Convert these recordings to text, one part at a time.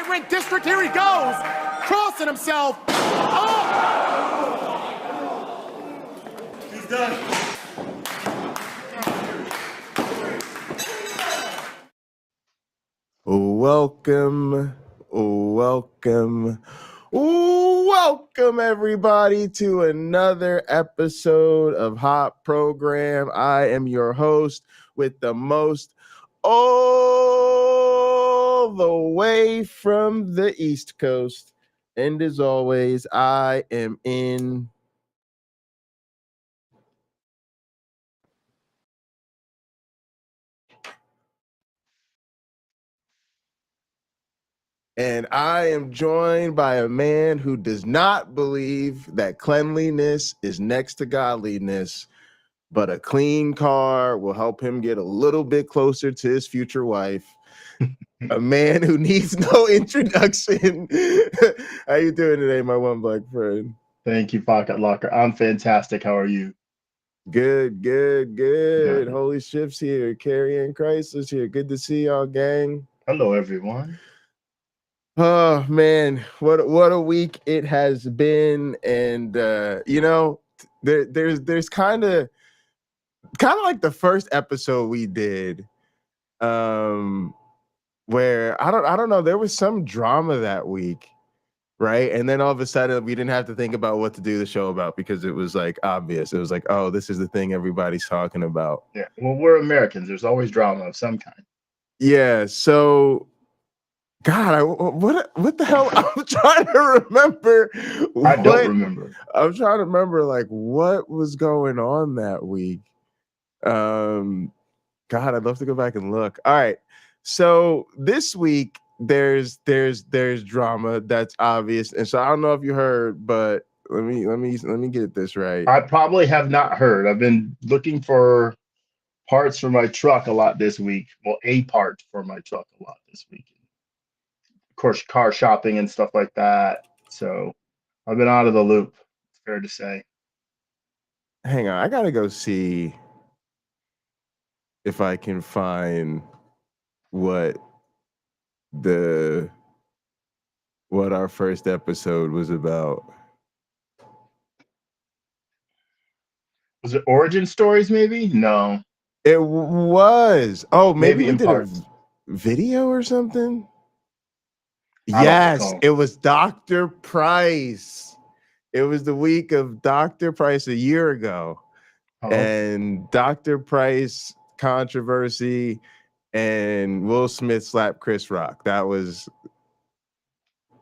migrant district. Here he goes, crossing himself. Oh! He's done. Welcome everybody to another episode of Hot Program. I am your host with the most, all the way from the East Coast. And as always, I am in and I am joined by a man who does not believe that cleanliness is next to godliness, but a clean car will help him get a little bit closer to his future wife. A man who needs no introduction. How you doing today, my one black friend? Thank you, Pocket Locker. I'm fantastic. How are you? Good. Holy Ship's here. Carrie Ann Chrysler's here. Good to see y'all, gang. Hello, everyone. Oh man, what a week it has been, and there's kind of like the first episode we did, where I don't know, there was some drama that week, right? And then all of a sudden we didn't have to think about what to do the show about because it was like obvious. It was like, oh, this is the thing everybody's talking about. Yeah, well, we're Americans. There's always drama of some kind. Yeah, so. God, what the hell? I'm trying to remember. I don't remember. I'm trying to remember like what was going on that week. God, I'd love to go back and look. All right, so this week there's drama that's obvious, and so I don't know if you heard, but let me get this right. I probably have not heard. I've been looking for parts for my truck a lot this week. Well, a part for my truck a lot this week. Of course, car shopping and stuff like that. So I've been out of the loop, it's fair to say. Hang on, I gotta go see if I can find what our first episode was about. Was it origin stories? Maybe no. It was. Oh, maybe we in did parts. a video or something. Yes, it was Dr. Price. It was the week of Dr. Price a year ago. And Dr. Price controversy and Will Smith slapped Chris Rock. That was,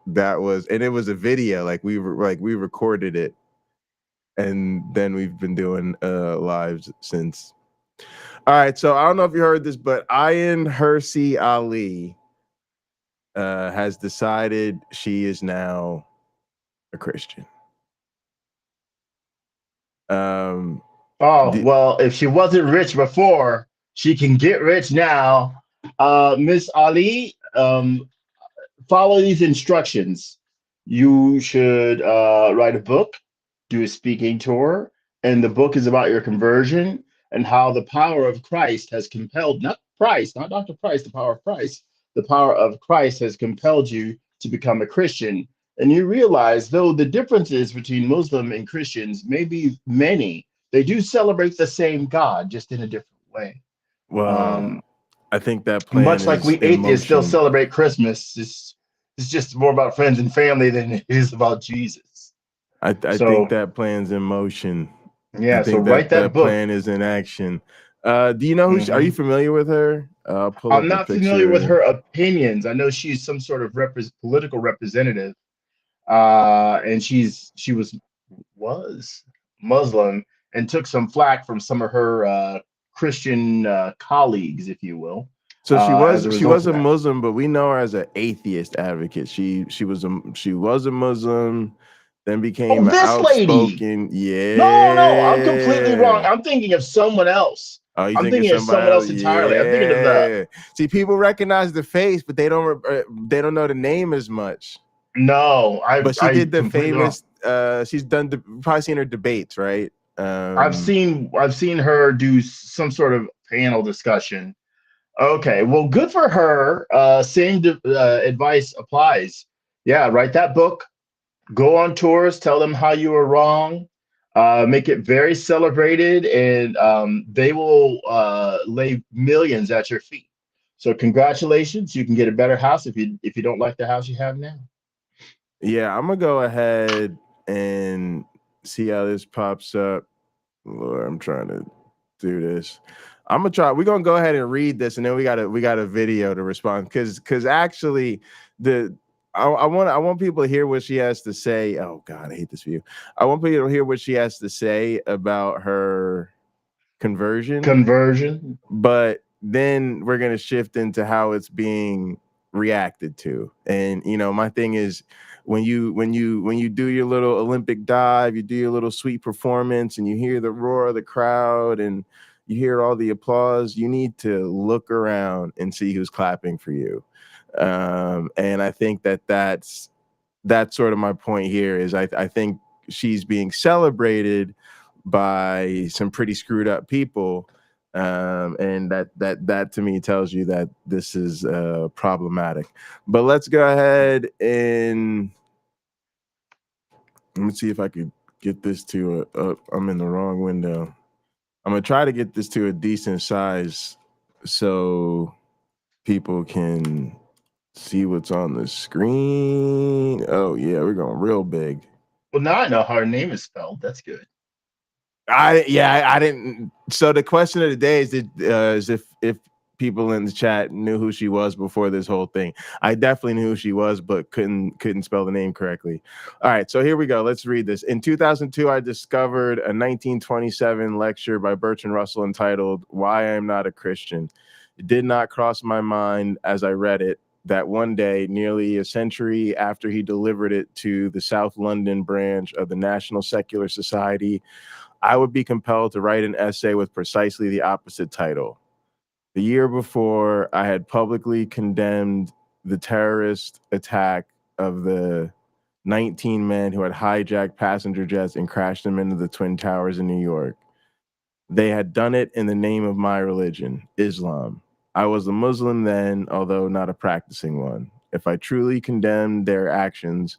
and it was a video. Like we recorded it, and then we've been doing lives since. All right, so I don't know if you heard this, but Ayaan Hirsi Ali has decided she is now a Christian. Well, if she wasn't rich before, she can get rich now. Miss Ali, follow these instructions. You should write a book, do a speaking tour, and the book is about your conversion and how the power of Christ has compelled, not Dr. Price, the power of Christ. The power of Christ has compelled you to become a Christian. And you realize, though the differences between Muslim and Christians may be many, they do celebrate the same God, just in a different way. Well, I think that plan much like we atheists still celebrate Christmas, it's just more about friends and family than it is about Jesus. I think that plan's in motion. Yeah, so write that book. Plan is in action. Do you know who? Are you familiar with her? I'm not familiar with her opinions. I know she's some sort of political representative, and she was Muslim and took some flack from some of her Christian colleagues, if you will. So she was a Muslim, but we know her as an atheist advocate. She was a Muslim, then became outspoken. Lady. Yeah. No, I'm completely wrong. I'm thinking of someone else. Oh, I'm thinking of someone else entirely. Yeah. I'm thinking of that. See, people recognize the face, but they don't know the name as much. No, but she did the famous. She's done. Probably seen her debates, right? I've seen her do some sort of panel discussion Okay, well, good for her. Advice applies. Yeah, write that book. Go on tours. Tell them how you were wrong. Make it very celebrated, and they will lay millions at your feet. So congratulations. You can get a better house if you don't like the house you have now. Yeah, I'm gonna go ahead and see how this pops up. Lord, I'm trying to do this. I'm gonna try. We're gonna go ahead and read this, and then we got a video to respond because actually the I want people to hear what she has to say. Oh God, I hate this view. I want people to hear what she has to say about her conversion, Conversion. but then we're gonna shift into how it's being reacted to. And my thing is when you do your little Olympic dive, you do your little sweet performance, and you hear the roar of the crowd and you hear all the applause, you need to look around and see who's clapping for you. And I think that's sort of my point here is I think she's being celebrated by some pretty screwed up people. And that to me tells you that this is problematic. But let's go ahead and let me see if I could get this to I'm in the wrong window. I'm gonna try to get this to a decent size so people can see what's on the screen. Oh yeah, we're going real big. Well, now I know how her name is spelled. That's good. I didn't. So the question of the day is if people in the chat knew who she was before this whole thing. I definitely knew who she was, but couldn't spell the name correctly. All right, so here we go. Let's read this. In 2002, I discovered a 1927 lecture by Bertrand Russell entitled "Why I Am Not a Christian." It did not cross my mind as I read it that one day, nearly a century after he delivered it to the South London branch of the National Secular Society, I would be compelled to write an essay with precisely the opposite title. The year before, I had publicly condemned the terrorist attack of the 19 men who had hijacked passenger jets and crashed them into the Twin Towers in New York. They had done it in the name of my religion, Islam. I was a Muslim then, although not a practicing one. If I truly condemned their actions,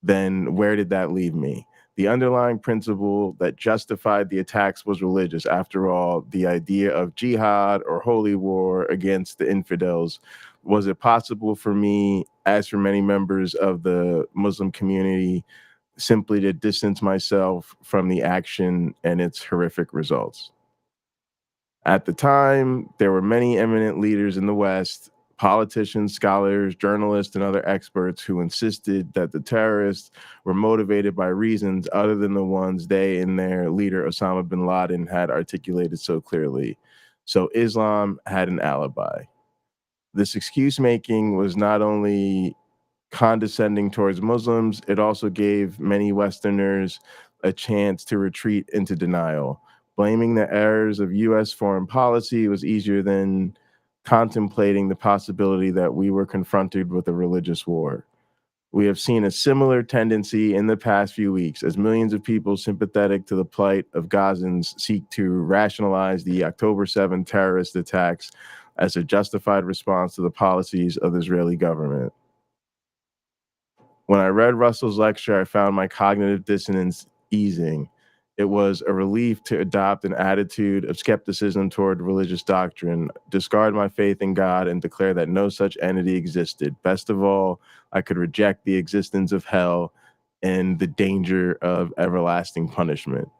then where did that leave me? The underlying principle that justified the attacks was religious. After all, the idea of jihad or holy war against the infidels. Was it possible for me, as for many members of the Muslim community, simply to distance myself from the action and its horrific results? At the time, there were many eminent leaders in the West, politicians, scholars, journalists, and other experts who insisted that the terrorists were motivated by reasons other than the ones they and their leader, Osama bin Laden, had articulated so clearly. So Islam had an alibi. This excuse making was not only condescending towards Muslims, it also gave many Westerners a chance to retreat into denial. Blaming the errors of US foreign policy was easier than contemplating the possibility that we were confronted with a religious war. We have seen a similar tendency in the past few weeks as millions of people sympathetic to the plight of Gazans seek to rationalize the October 7 terrorist attacks as a justified response to the policies of the Israeli government. When I read Russell's lecture, I found my cognitive dissonance easing. It was a relief to adopt an attitude of skepticism toward religious doctrine, discard my faith in God, and declare that no such entity existed. Best of all, I could reject the existence of hell and the danger of everlasting punishment.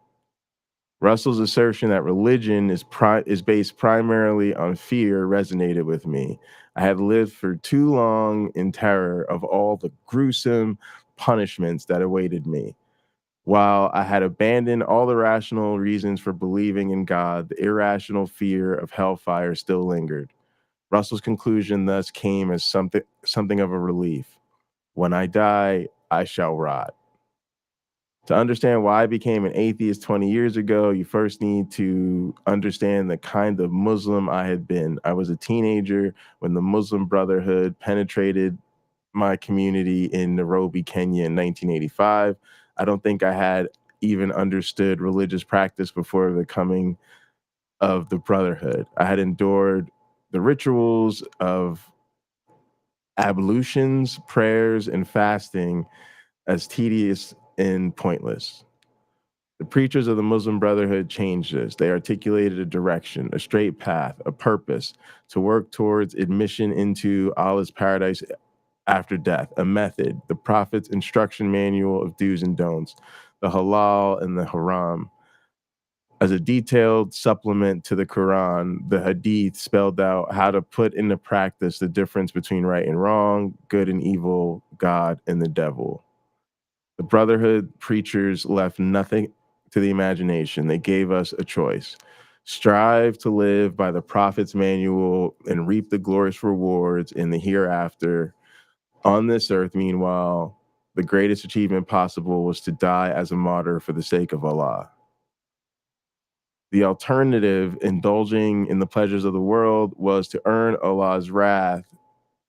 Russell's assertion that religion is based primarily on fear resonated with me. I had lived for too long in terror of all the gruesome punishments that awaited me. While I had abandoned all the rational reasons for believing in God, the irrational fear of hellfire still lingered. Russell's conclusion thus came as something of a relief. When I die, I shall rot. To understand why I became an atheist 20 years ago, you first need to understand the kind of Muslim I had been. I was a teenager when the Muslim Brotherhood penetrated my community in Nairobi, Kenya in 1985. I don't think I had even understood religious practice before the coming of the Brotherhood. I had endured the rituals of ablutions, prayers, and fasting as tedious and pointless. The preachers of the Muslim Brotherhood changed this. They articulated a direction, a straight path, a purpose to work towards admission into Allah's paradise after death, a method, the Prophet's instruction manual of do's and don'ts, the halal and the haram. As a detailed supplement to the Quran, the Hadith spelled out how to put into practice the difference between right and wrong, good and evil, God and the devil. The Brotherhood preachers left nothing to the imagination. They gave us a choice. Strive to live by the Prophet's manual and reap the glorious rewards in the hereafter. On this earth, meanwhile, the greatest achievement possible was to die as a martyr for the sake of Allah. The alternative, indulging in the pleasures of the world, was to earn Allah's wrath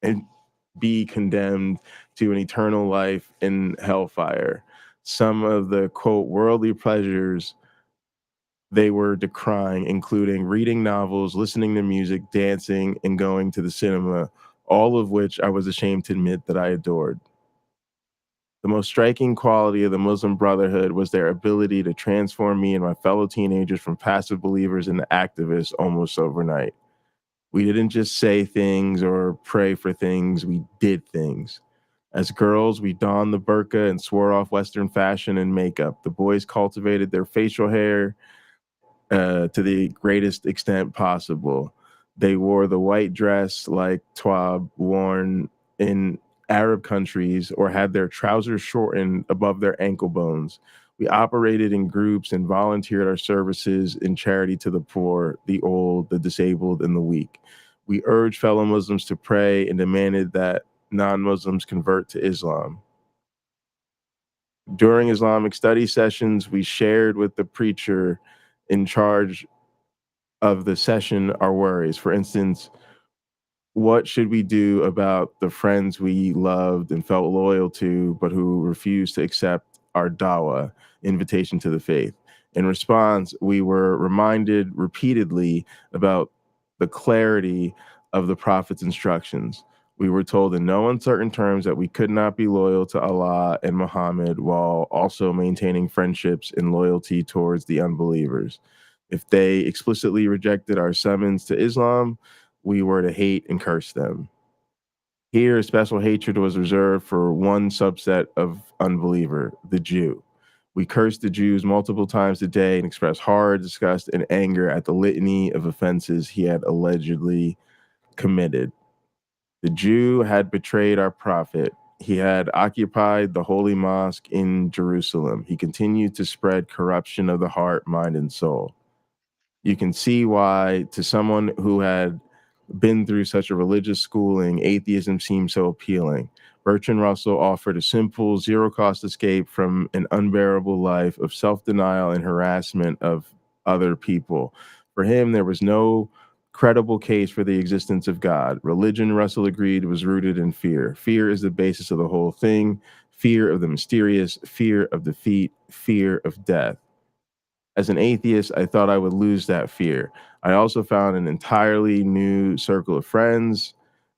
and be condemned to an eternal life in hellfire. Some of the, quote, worldly pleasures they were decrying, including reading novels, listening to music, dancing, and going to the cinema, all of which I was ashamed to admit that I adored. The most striking quality of the Muslim Brotherhood was their ability to transform me and my fellow teenagers from passive believers into activists almost overnight. We didn't just say things or pray for things, we did things. As girls, we donned the burqa and swore off Western fashion and makeup. The boys cultivated their facial hair to the greatest extent possible. They wore the white dress like twab worn in Arab countries, or had their trousers shortened above their ankle bones. We operated in groups and volunteered our services in charity to the poor, the old, the disabled, and the weak. We urged fellow Muslims to pray and demanded that non-Muslims convert to Islam. During Islamic study sessions, we shared with the preacher in charge of the session our worries. For instance, what should we do about the friends we loved and felt loyal to, but who refused to accept our dawah, invitation to the faith? In response, we were reminded repeatedly about the clarity of the Prophet's instructions. We were told in no uncertain terms that we could not be loyal to Allah and Muhammad while also maintaining friendships and loyalty towards the unbelievers. If they explicitly rejected our summons to Islam, we were to hate and curse them. Here, special hatred was reserved for one subset of unbeliever, the Jew. We cursed the Jews multiple times a day and expressed horror, disgust, and anger at the litany of offenses he had allegedly committed. The Jew had betrayed our prophet. He had occupied the holy mosque in Jerusalem. He continued to spread corruption of the heart, mind, and soul. You can see why, to someone who had been through such a religious schooling, atheism seemed so appealing. Bertrand Russell offered a simple, zero-cost escape from an unbearable life of self-denial and harassment of other people. For him, there was no credible case for the existence of God. Religion, Russell agreed, was rooted in fear. Fear is the basis of the whole thing. Fear of the mysterious, fear of defeat, fear of death. As an atheist, I thought I would lose that fear. I also found an entirely new circle of friends,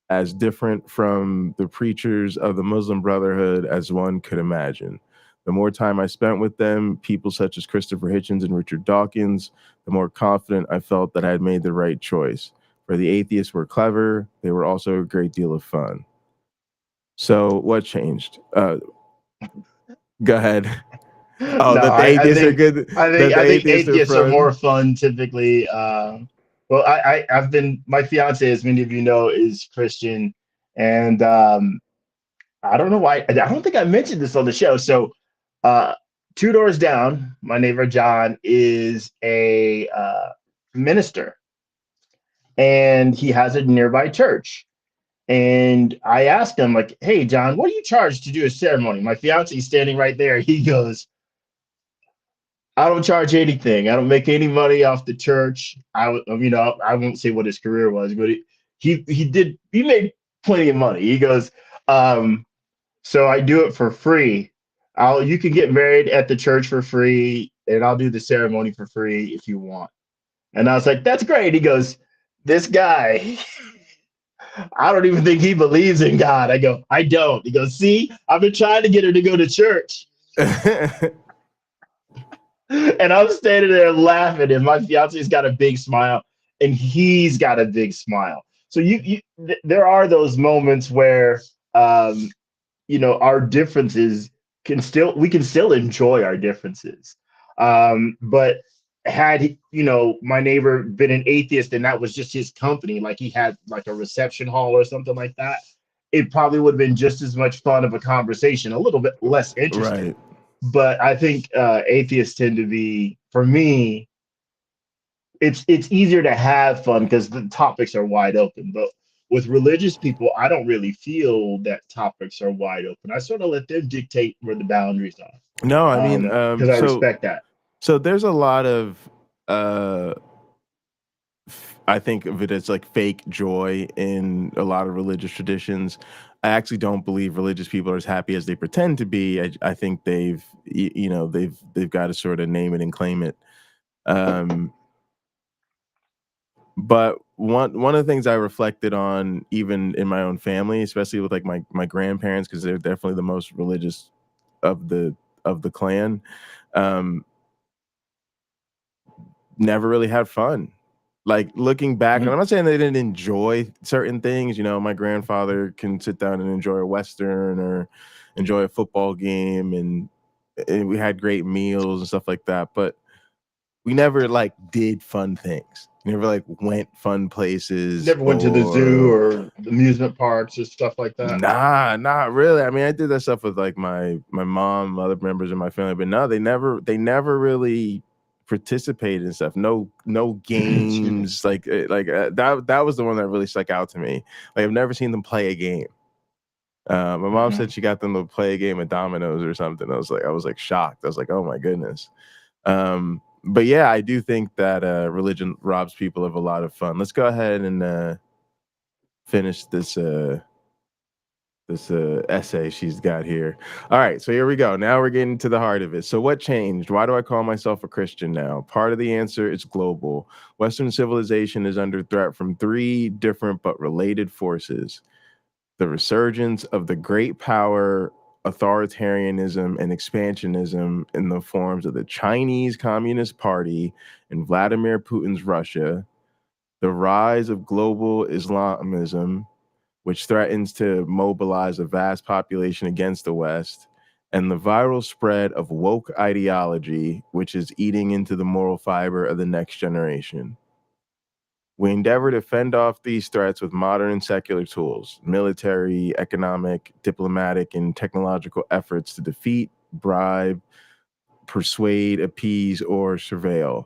as different from the preachers of the Muslim Brotherhood as one could imagine. The more time I spent with them, people such as Christopher Hitchens and Richard Dawkins, the more confident I felt that I had made the right choice. For the atheists were clever, they were also a great deal of fun. So what changed? Go ahead. Oh, No, that the I atheists are think good. That the I think atheists are atheists are fun. more fun typically. Well, I've been, my fiance, as many of you know, is Christian, and I don't know why. I don't think I mentioned this on the show. So, uh, two doors down, my neighbor John is a minister, and he has a nearby church. And I asked him, like, "Hey, John, what do you charge to do a ceremony?" My fiance's standing right there. He goes, "I don't charge anything. I don't make any money off the church." I won't say what his career was, but he made plenty of money. He goes, "So I do it for free. You can get married at the church for free, and I'll do the ceremony for free if you want." And I was like, "That's great." He goes, This guy, I don't even think he believes in God. I go, I don't. He goes, see, I've been trying to get her to go to church. And I'm standing there laughing, and my fiance's got a big smile, and he's got a big smile. So there are those moments where our differences we can still enjoy our differences. But had my neighbor been an atheist and that was just his company, like he had like a reception hall or something like that, it probably would have been just as much fun of a conversation, a little bit less interesting. Right. But I think atheists tend to be, for me, it's easier to have fun because the topics are wide open. But with religious people, I don't really feel that topics are wide open. I sort of let them dictate where the boundaries are. No, I mean, Because I respect that. So there's a lot of, I think of it as like fake joy in a lot of religious traditions. I actually don't believe religious people are as happy as they pretend to be. I think they've got to sort of name it and claim it. But one of the things I reflected on, even in my own family, especially with like my grandparents, because they're definitely the most religious of the clan, never really had fun. Like looking back, and I'm not saying they didn't enjoy certain things. My grandfather can sit down and enjoy a Western or enjoy a football game, and we had great meals and stuff like that. But we never like did fun things. We never like went fun places. Never went to the zoo or amusement parks or stuff like that. Nah, not really. I mean, I did that stuff with like my mom, other members of my family, but no, they never really participated in stuff. No games. That was the one that really stuck out to me. Like I've never seen them play a game. My mom said she got them to play a game of dominoes or something. I was like shocked. I was like, oh my goodness. But yeah, I do think that religion robs people of a lot of fun. Let's go ahead and finish this essay she's got here. All right, so here we go. Now we're getting to the heart of it. So what changed? Why do I call myself a Christian now? Part of the answer is global. Western civilization is under threat from three different but related forces: the resurgence of the great power, authoritarianism, and expansionism in the forms of the Chinese Communist Party and Vladimir Putin's Russia, the rise of global Islamism, which threatens to mobilize a vast population against the West, and the viral spread of woke ideology, which is eating into the moral fiber of the next generation. We endeavor to fend off these threats with modern and secular tools: military, economic, diplomatic, and technological efforts to defeat, bribe, persuade, appease, or surveil.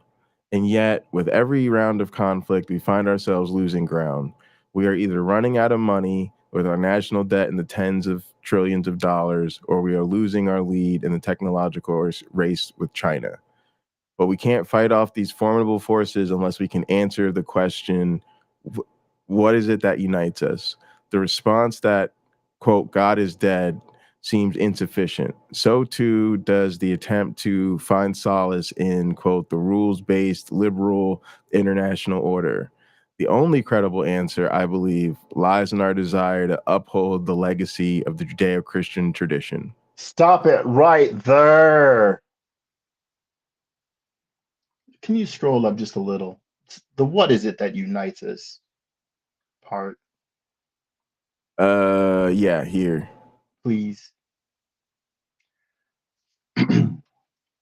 And yet, with every round of conflict, we find ourselves losing ground. We are either running out of money with our national debt in the tens of trillions of dollars, or we are losing our lead in the technological race with China. But we can't fight off these formidable forces unless we can answer the question, what is it that unites us? The response that, quote, God is dead seems insufficient. So too does the attempt to find solace in, quote, the rules-based liberal international order. The only credible answer, I believe, lies in our desire to uphold the legacy of the Judeo-Christian tradition. Stop it right there. Can you scroll up just a little? The what is it that unites us part, Yeah, here. please.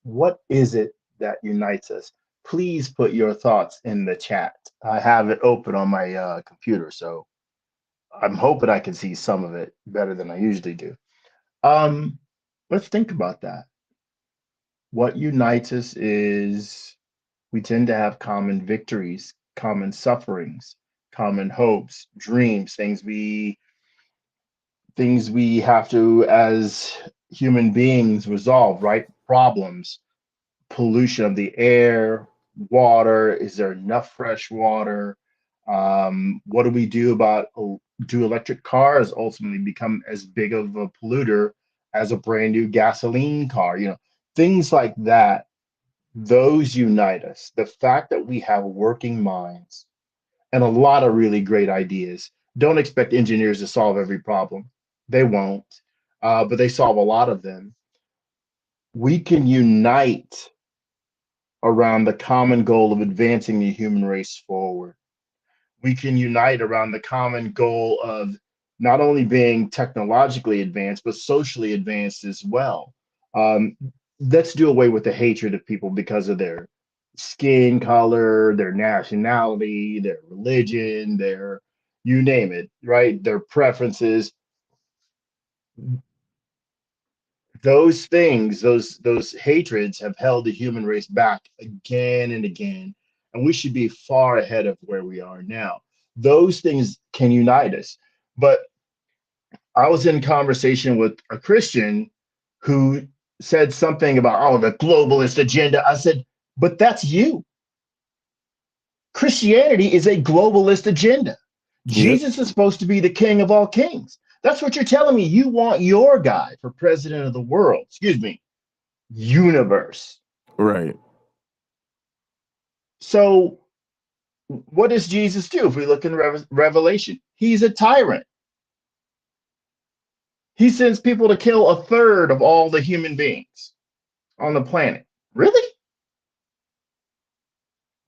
What is it that unites us? Please put your thoughts in the chat. I have it open on my computer, so I'm hoping I can see some of it better than I usually do. Let's think about that. What unites us is we tend to have common victories, common sufferings, common hopes, dreams, things we have to, as human beings, resolve, right? Problems, pollution of the air, water. Is there enough fresh water? What do we do about, do electric cars ultimately become as big of a polluter as a brand new gasoline car? Things like that. Those unite us. The fact that we have working minds and a lot of really great ideas. Don't expect engineers to solve every problem. They won't, but they solve a lot of them. We can unite around the common goal of advancing the human race forward. We can unite around the common goal of not only being technologically advanced, but socially advanced as well. Um, let's do away with the hatred of people because of their skin color, their nationality, their religion, their you name it, right? Their preferences. Those things, those hatreds have held the human race back again and again, and we should be far ahead of where we are now. Those things can unite us. But I was in conversation with a Christian who said something about, oh, the globalist agenda. I said, but that's you. Christianity is a globalist agenda. Yep. Jesus is supposed to be the king of all kings. That's what you're telling me. You want your guy for president of the world, excuse me, universe. Right. So what does Jesus do? If we look in Revelation, he's a tyrant. He sends people to kill a third of all the human beings on the planet. Really?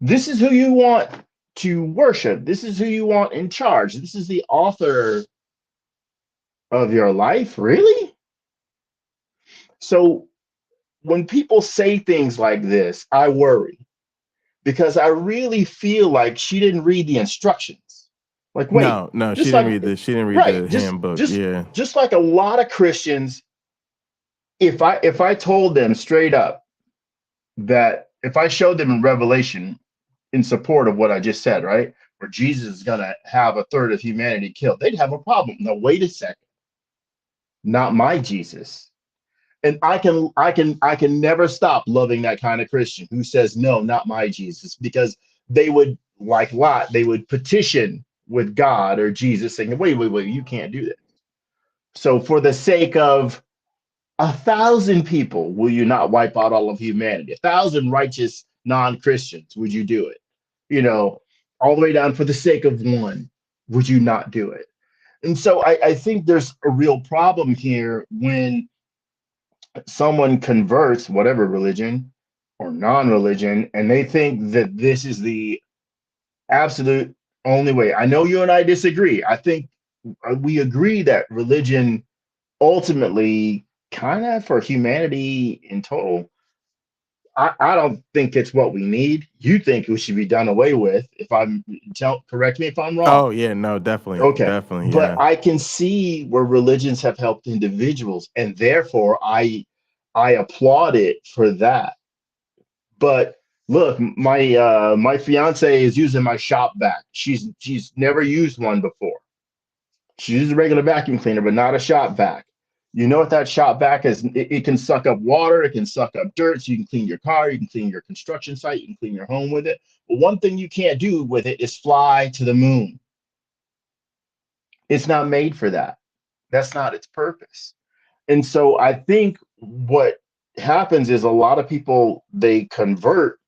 This is who you want to worship. This is who you want in charge. This is the author of your life. Really? So when people say things like this, I worry because I really feel like she didn't read the instructions. Like, wait, No, she just didn't like read the right, handbook. Yeah. just like a lot of Christians, if I told them straight up that if I showed them in Revelation in support of what I just said, right, where Jesus is gonna have a third of humanity killed, they'd have a problem. No, wait a second, not my Jesus. And I can never stop loving that kind of Christian who says no, not my Jesus, because they would, like Lot, they would petition with God or Jesus saying, wait, you can't do that. So for the sake of 1,000 people, will you not wipe out all of humanity? 1,000 righteous non-Christians, would you do it? You know, all the way down for the sake of one, would you not do it? And so I think there's a real problem here when someone converts, whatever religion or non-religion, and they think that this is the absolute only way. I know you and I disagree. I think we agree that religion ultimately, kind of for humanity in total, I don't think it's what we need. You think it should be done away with. If I'm correct me if I'm wrong. Oh yeah, no, definitely, Okay. definitely, But yeah. I can see where religions have helped individuals, and therefore I applaud it for that. But look, my fiance is using my shop vac. She's never used one before. She uses a regular vacuum cleaner, but not a shop vac. You know what that shop vac is? It can suck up water, it can suck up dirt, so you can clean your car, you can clean your construction site, you can clean your home with it. But one thing you can't do with it is fly to the moon. It's not made for that. That's not its purpose. And so I think what happens is a lot of people, they convert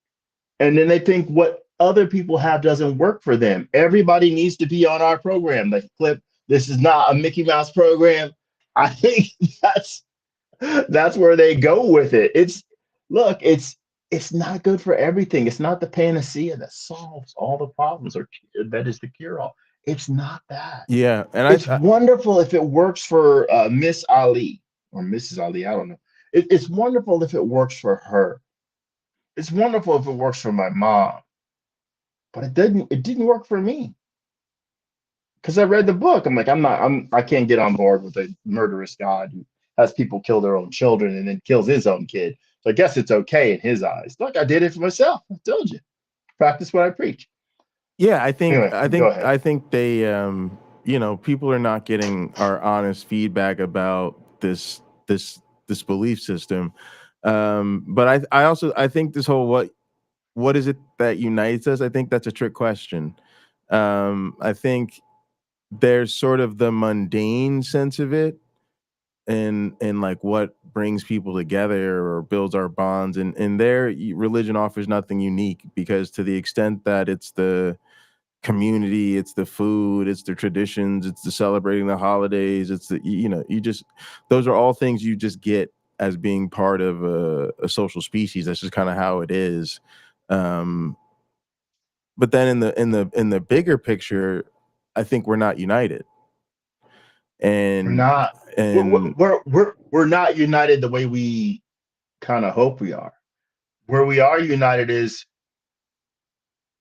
and then they think what other people have doesn't work for them. Everybody needs to be on our program. Like, Clip, this is not a Mickey Mouse program. I think that's where they go with it. It's not good for everything. It's not the panacea that solves all the problems or that is the cure all. It's not that. Yeah, and It's wonderful if it works for Miss Ali or Mrs. Ali. I don't know. It's wonderful if it works for her. It's wonderful if it works for my mom, but it didn't work for me because I read the book. I'm like, I can't get on board with a murderous God who has people kill their own children and then kills his own kid. So I guess it's okay in his eyes. Look, I did it for myself. I told you, practice what I preach. yeah, I think Anyway, I go think ahead. I think they people are not getting our honest feedback about this belief system. But I think this whole what is it that unites us? I think that's a trick question. I think there's sort of the mundane sense of it and like what brings people together or builds our bonds and there religion offers nothing unique because to the extent that it's the community, it's the food, it's the traditions, it's the celebrating the holidays, it's the, those are all things you just get as being part of a social species. That's just kind of how it is. But then in the bigger picture, I think we're not united. And we're not united the way we kind of hope we are. Where we are united is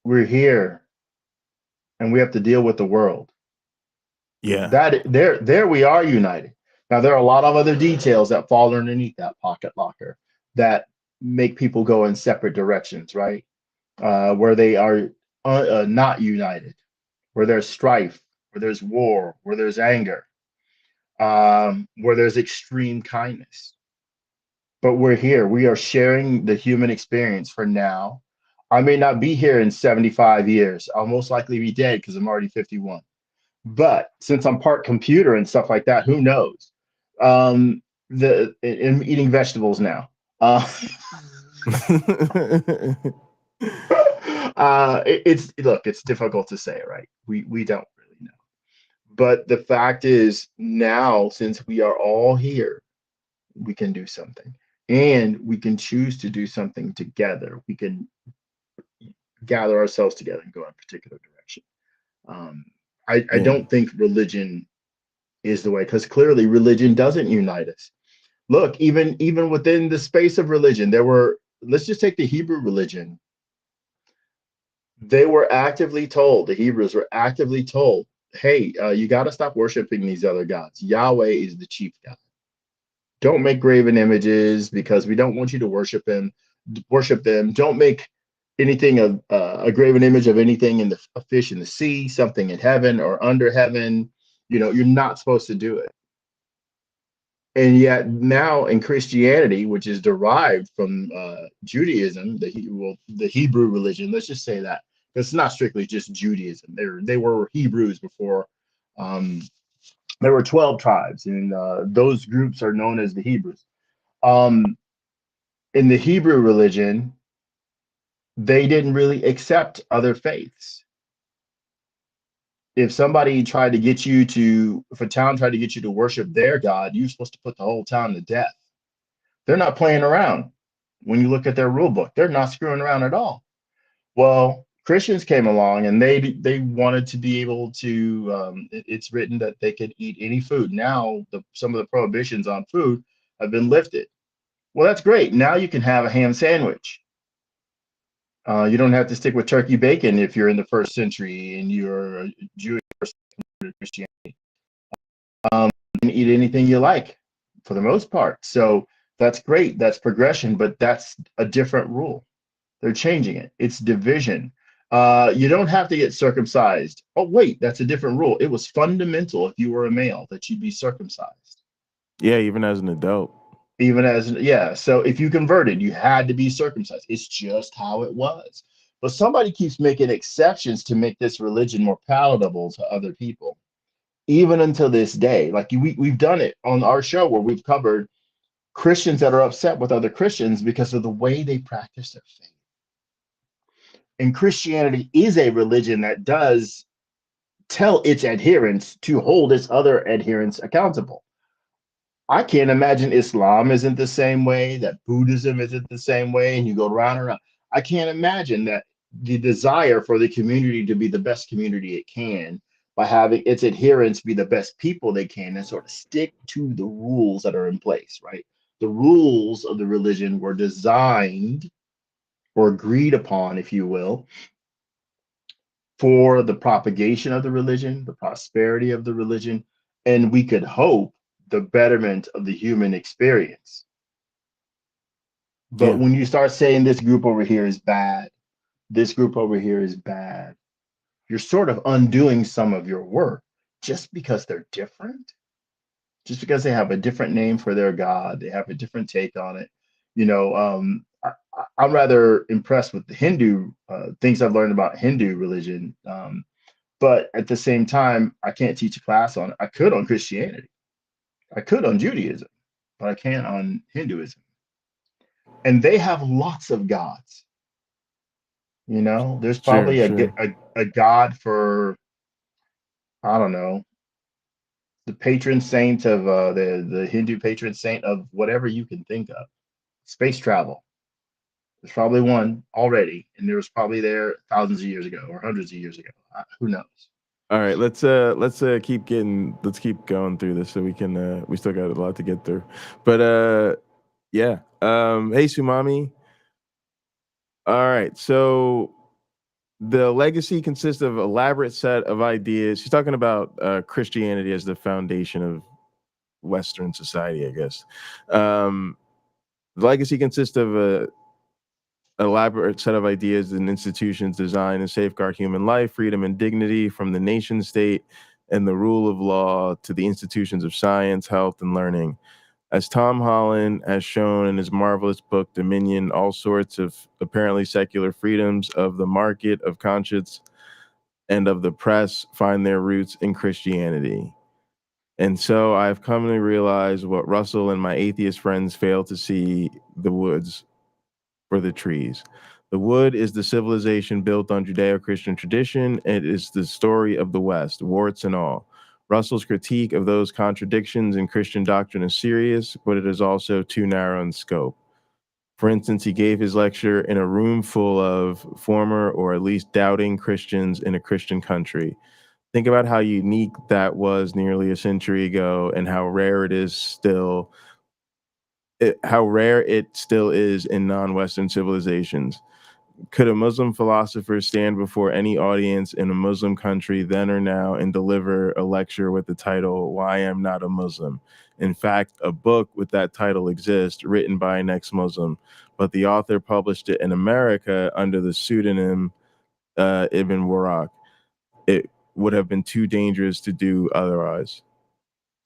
we're here and we have to deal with the world. Yeah. That there we are united. Now there are a lot of other details that fall underneath that pocket locker that make people go in separate directions, right? Where they are not united, where there's strife, where there's war, where there's anger, where there's extreme kindness. But we're here. We are sharing the human experience for now. I may not be here in 75 years. I'll most likely be dead because I'm already 51. But since I'm part computer and stuff like that, who knows? I'm eating vegetables now. It's difficult to say, right? We don't really know. But the fact is, now, since we are all here, we can do something. And we can choose to do something together. We can gather ourselves together and go in a particular direction. I don't think religion is the way, because clearly religion doesn't unite us. Look, even within the space of religion, let's just take the Hebrew religion. They were actively told, the Hebrews were actively told, hey, you got to stop worshiping these other gods. Yahweh is the chief God. Don't make graven images because we don't want you to worship them. Don't make anything of a graven image of anything in a fish in the sea, something in heaven or under heaven. You're not supposed to do it. And yet now in Christianity, which is derived from Judaism, the Hebrew religion, let's just say that. It's not strictly just Judaism. They were Hebrews before. There were 12 tribes, and those groups are known as the Hebrews. In the Hebrew religion, they didn't really accept other faiths. If a town tried to get you to worship their God, you're supposed to put the whole town to death. They're not playing around. When you look at their rule book, they're not screwing around at all. Well, Christians came along and they wanted to be able to, it's written that they could eat any food. Now, some of the prohibitions on food have been lifted. Well, that's great. Now you can have a ham sandwich. You don't have to stick with turkey bacon if you're in the 1st century and you're a Jewish person under Christianity. You can eat anything you like for the most part. So that's great. That's progression, but that's a different rule. They're changing it. It's division. You don't have to get circumcised. Oh, wait, that's a different rule. It was fundamental if you were a male that you'd be circumcised. Yeah, even as an adult. So if you converted, you had to be circumcised. It's just how it was. But somebody keeps making exceptions to make this religion more palatable to other people, even until this day. Like we've done it on our show where we've covered Christians that are upset with other Christians because of the way they practice their faith. And Christianity is a religion that does tell its adherents to hold its other adherents accountable. I can't imagine Islam isn't the same way, that Buddhism isn't the same way, and you go round and round. I can't imagine that the desire for the community to be the best community it can by having its adherents be the best people they can and sort of stick to the rules that are in place, right? The rules of the religion were designed or agreed upon, if you will, for the propagation of the religion, the prosperity of the religion, and we could hope the betterment of the human experience. But when you start saying this group over here is bad, this group over here is bad, you're sort of undoing some of your work just because they're different, just because they have a different name for their God, they have a different take on it. I'm rather impressed with the Hindu things I've learned about Hindu religion. But at the same time, I can't teach a class on it. I could on Christianity. I could on Judaism, but I can't on Hinduism. And they have lots of gods. There's probably a god for, I don't know, the patron saint of the Hindu patron saint of whatever you can think of. Space travel. There's probably one already, and there was probably there thousands of years ago or hundreds of years ago. Who knows? All right, let's keep going through this so we can we still got a lot to get through. But yeah. Hey Sumami. All right, so the legacy consists of elaborate set of ideas. She's talking about Christianity as the foundation of Western society, I guess. The legacy consists of a elaborate set of ideas and institutions designed to safeguard human life, freedom, and dignity, from the nation state and the rule of law to the institutions of science, health, and learning. As Tom Holland has shown in his marvelous book Dominion, all sorts of apparently secular freedoms of the market, of conscience, and of the press find their roots in Christianity. And so I've come to realize what Russell and my atheist friends fail to see: the woods for the trees. The wood is the civilization built on Judeo-Christian tradition. It is the story of the West, warts and all. Russell's critique of those contradictions in Christian doctrine is serious, but it is also too narrow in scope. For instance, he gave his lecture in a room full of former or at least doubting Christians in a Christian country. Think about how unique that was nearly a century ago, and how rare it still is in non-Western civilizations. Could a Muslim philosopher stand before any audience in a Muslim country then or now and deliver a lecture with the title, "Why I'm Not a Muslim"? In fact, a book with that title exists, written by an ex-Muslim, but the author published it in America under the pseudonym Ibn Warraq. It would have been too dangerous to do otherwise.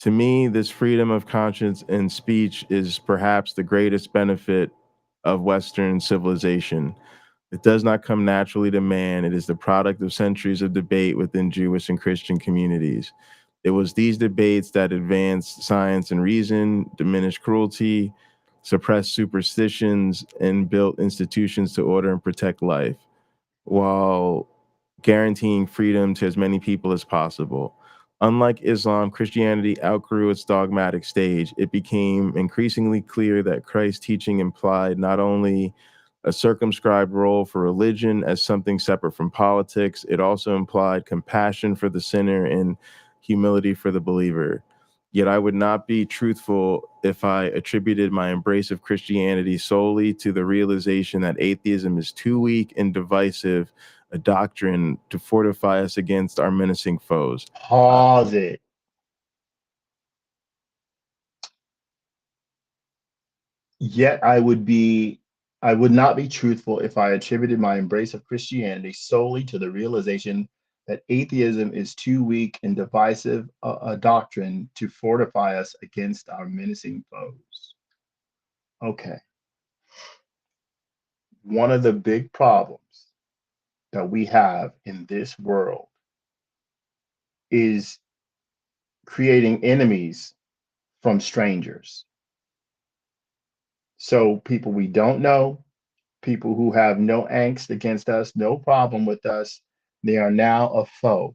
To me, this freedom of conscience and speech is perhaps the greatest benefit of Western civilization. It does not come naturally to man. It is the product of centuries of debate within Jewish and Christian communities. It was these debates that advanced science and reason, diminished cruelty, suppressed superstitions, and built institutions to order and protect life, while guaranteeing freedom to as many people as possible. Unlike Islam, Christianity outgrew its dogmatic stage. It became increasingly clear that Christ's teaching implied not only a circumscribed role for religion as something separate from politics, it also implied compassion for the sinner and humility for the believer. Yet I would not be truthful if I attributed my embrace of Christianity solely to the realization that atheism is too weak and divisive a doctrine to fortify us against our menacing foes. Pause it. Yet I would not be truthful if I attributed my embrace of Christianity solely to the realization that atheism is too weak and divisive a doctrine to fortify us against our menacing foes. Okay. One of the big problems that we have in this world is creating enemies from strangers. So people we don't know, people who have no angst against us, no problem with us, they are now a foe.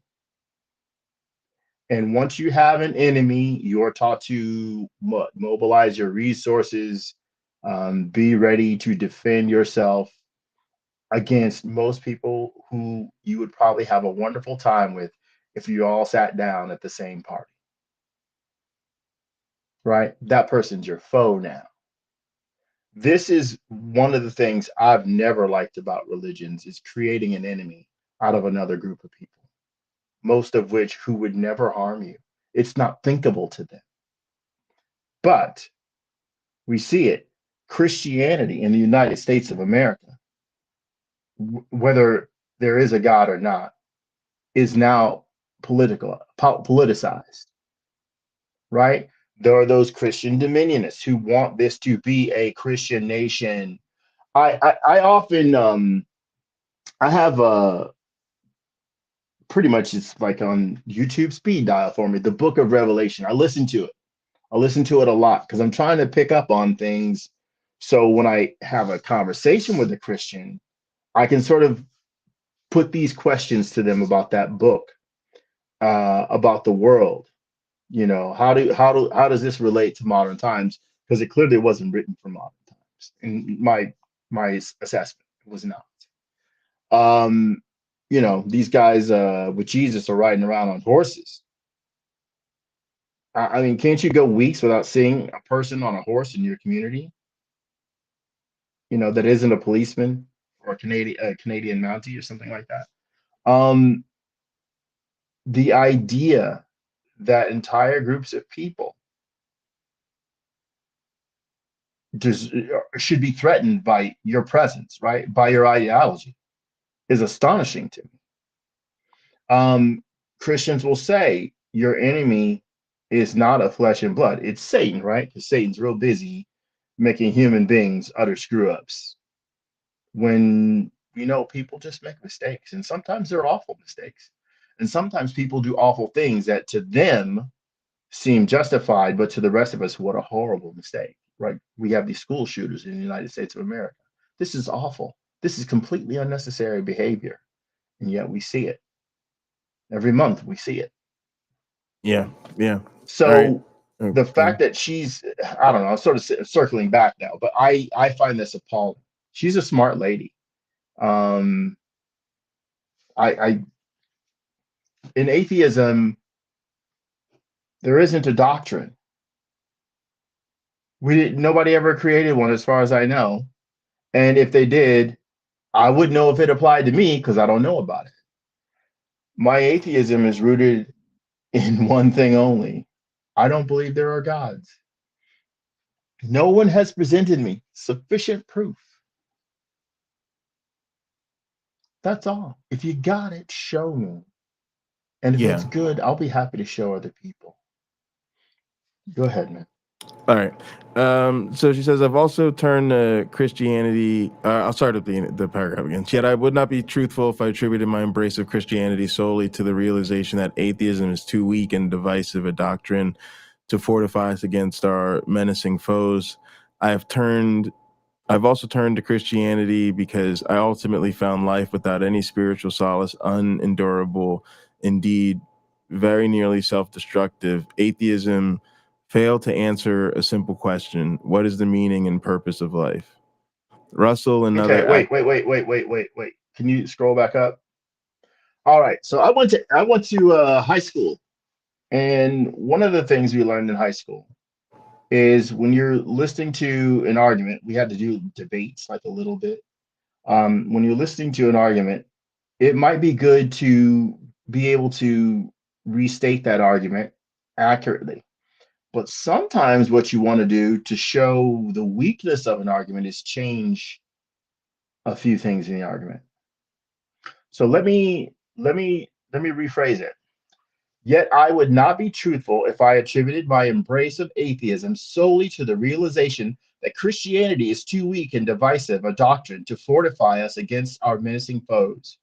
And once you have an enemy, you're taught to mobilize your resources, be ready to defend yourself against most people who you would probably have a wonderful time with if you all sat down at the same party. Right? That person's your foe now. This is one of the things I've never liked about religions, is creating an enemy out of another group of people, most of which who would never harm you. It's not thinkable to them. But we see it. Christianity in the United States of America, whether there is a God or not, is now politicized, right? There are those Christian dominionists who want this to be a Christian nation. I often I have pretty much, it's like on YouTube speed dial for me, the Book of Revelation. I listen to it. I listen to it a lot because I'm trying to pick up on things. So when I have a conversation with a Christian, I can sort of put these questions to them about that book, about the world. You know, how does this relate to modern times? Because it clearly wasn't written for modern times. In my assessment, it was not. You know, these guys with Jesus are riding around on horses. I mean, can't you go weeks without seeing a person on a horse in your community? You know, that isn't a policeman or a Canadian Mountie or something like that. Um, the idea that entire groups of people just should be threatened by your presence, right? By your ideology is astonishing to me. Christians will say your enemy is not of flesh and blood. It's Satan, right? Because Satan's real busy making human beings utter screw ups. When you know people just make mistakes, and sometimes they're awful mistakes, and sometimes people do awful things that to them seem justified, but to the rest of us, what a horrible mistake, right? We have these school shooters in the United States of America. This is awful. This is completely unnecessary behavior, and yet we see it every month. We see it. Yeah. All right. So the fact that she's, I don't know, I'm sort of circling back now, but I find this appalling. She's a smart lady. Um, I in atheism, there isn't a doctrine. Nobody ever created one, as far as I know. And if they did, I would know if it applied to me because I don't know about it. My atheism is rooted in one thing only. I don't believe there are gods. No one has presented me sufficient proof. That's all. If you got it, show me. And if it's good, I'll be happy to show other people. Go ahead, man. All right. So she says, I've also turned to Christianity. I'll start at the paragraph again. Yet I would not be truthful if I attributed my embrace of Christianity solely to the realization that atheism is too weak and divisive a doctrine to fortify us against our menacing foes. I've also turned to Christianity because I ultimately found life without any spiritual solace unendurable, indeed, very nearly self-destructive. Atheism failed to answer a simple question: what is the meaning and purpose of life? Russell, Okay, wait. Can you scroll back up? All right. So I went to high school, and one of the things we learned in high school is when you're listening to an argument, we had to do debates like a little bit. When you're listening to an argument, it might be good to be able to restate that argument accurately. But sometimes what you want to do to show the weakness of an argument is change a few things in the argument. So let me rephrase it. Yet I would not be truthful if I attributed my embrace of atheism solely to the realization that Christianity is too weak and divisive a doctrine to fortify us against our menacing foes.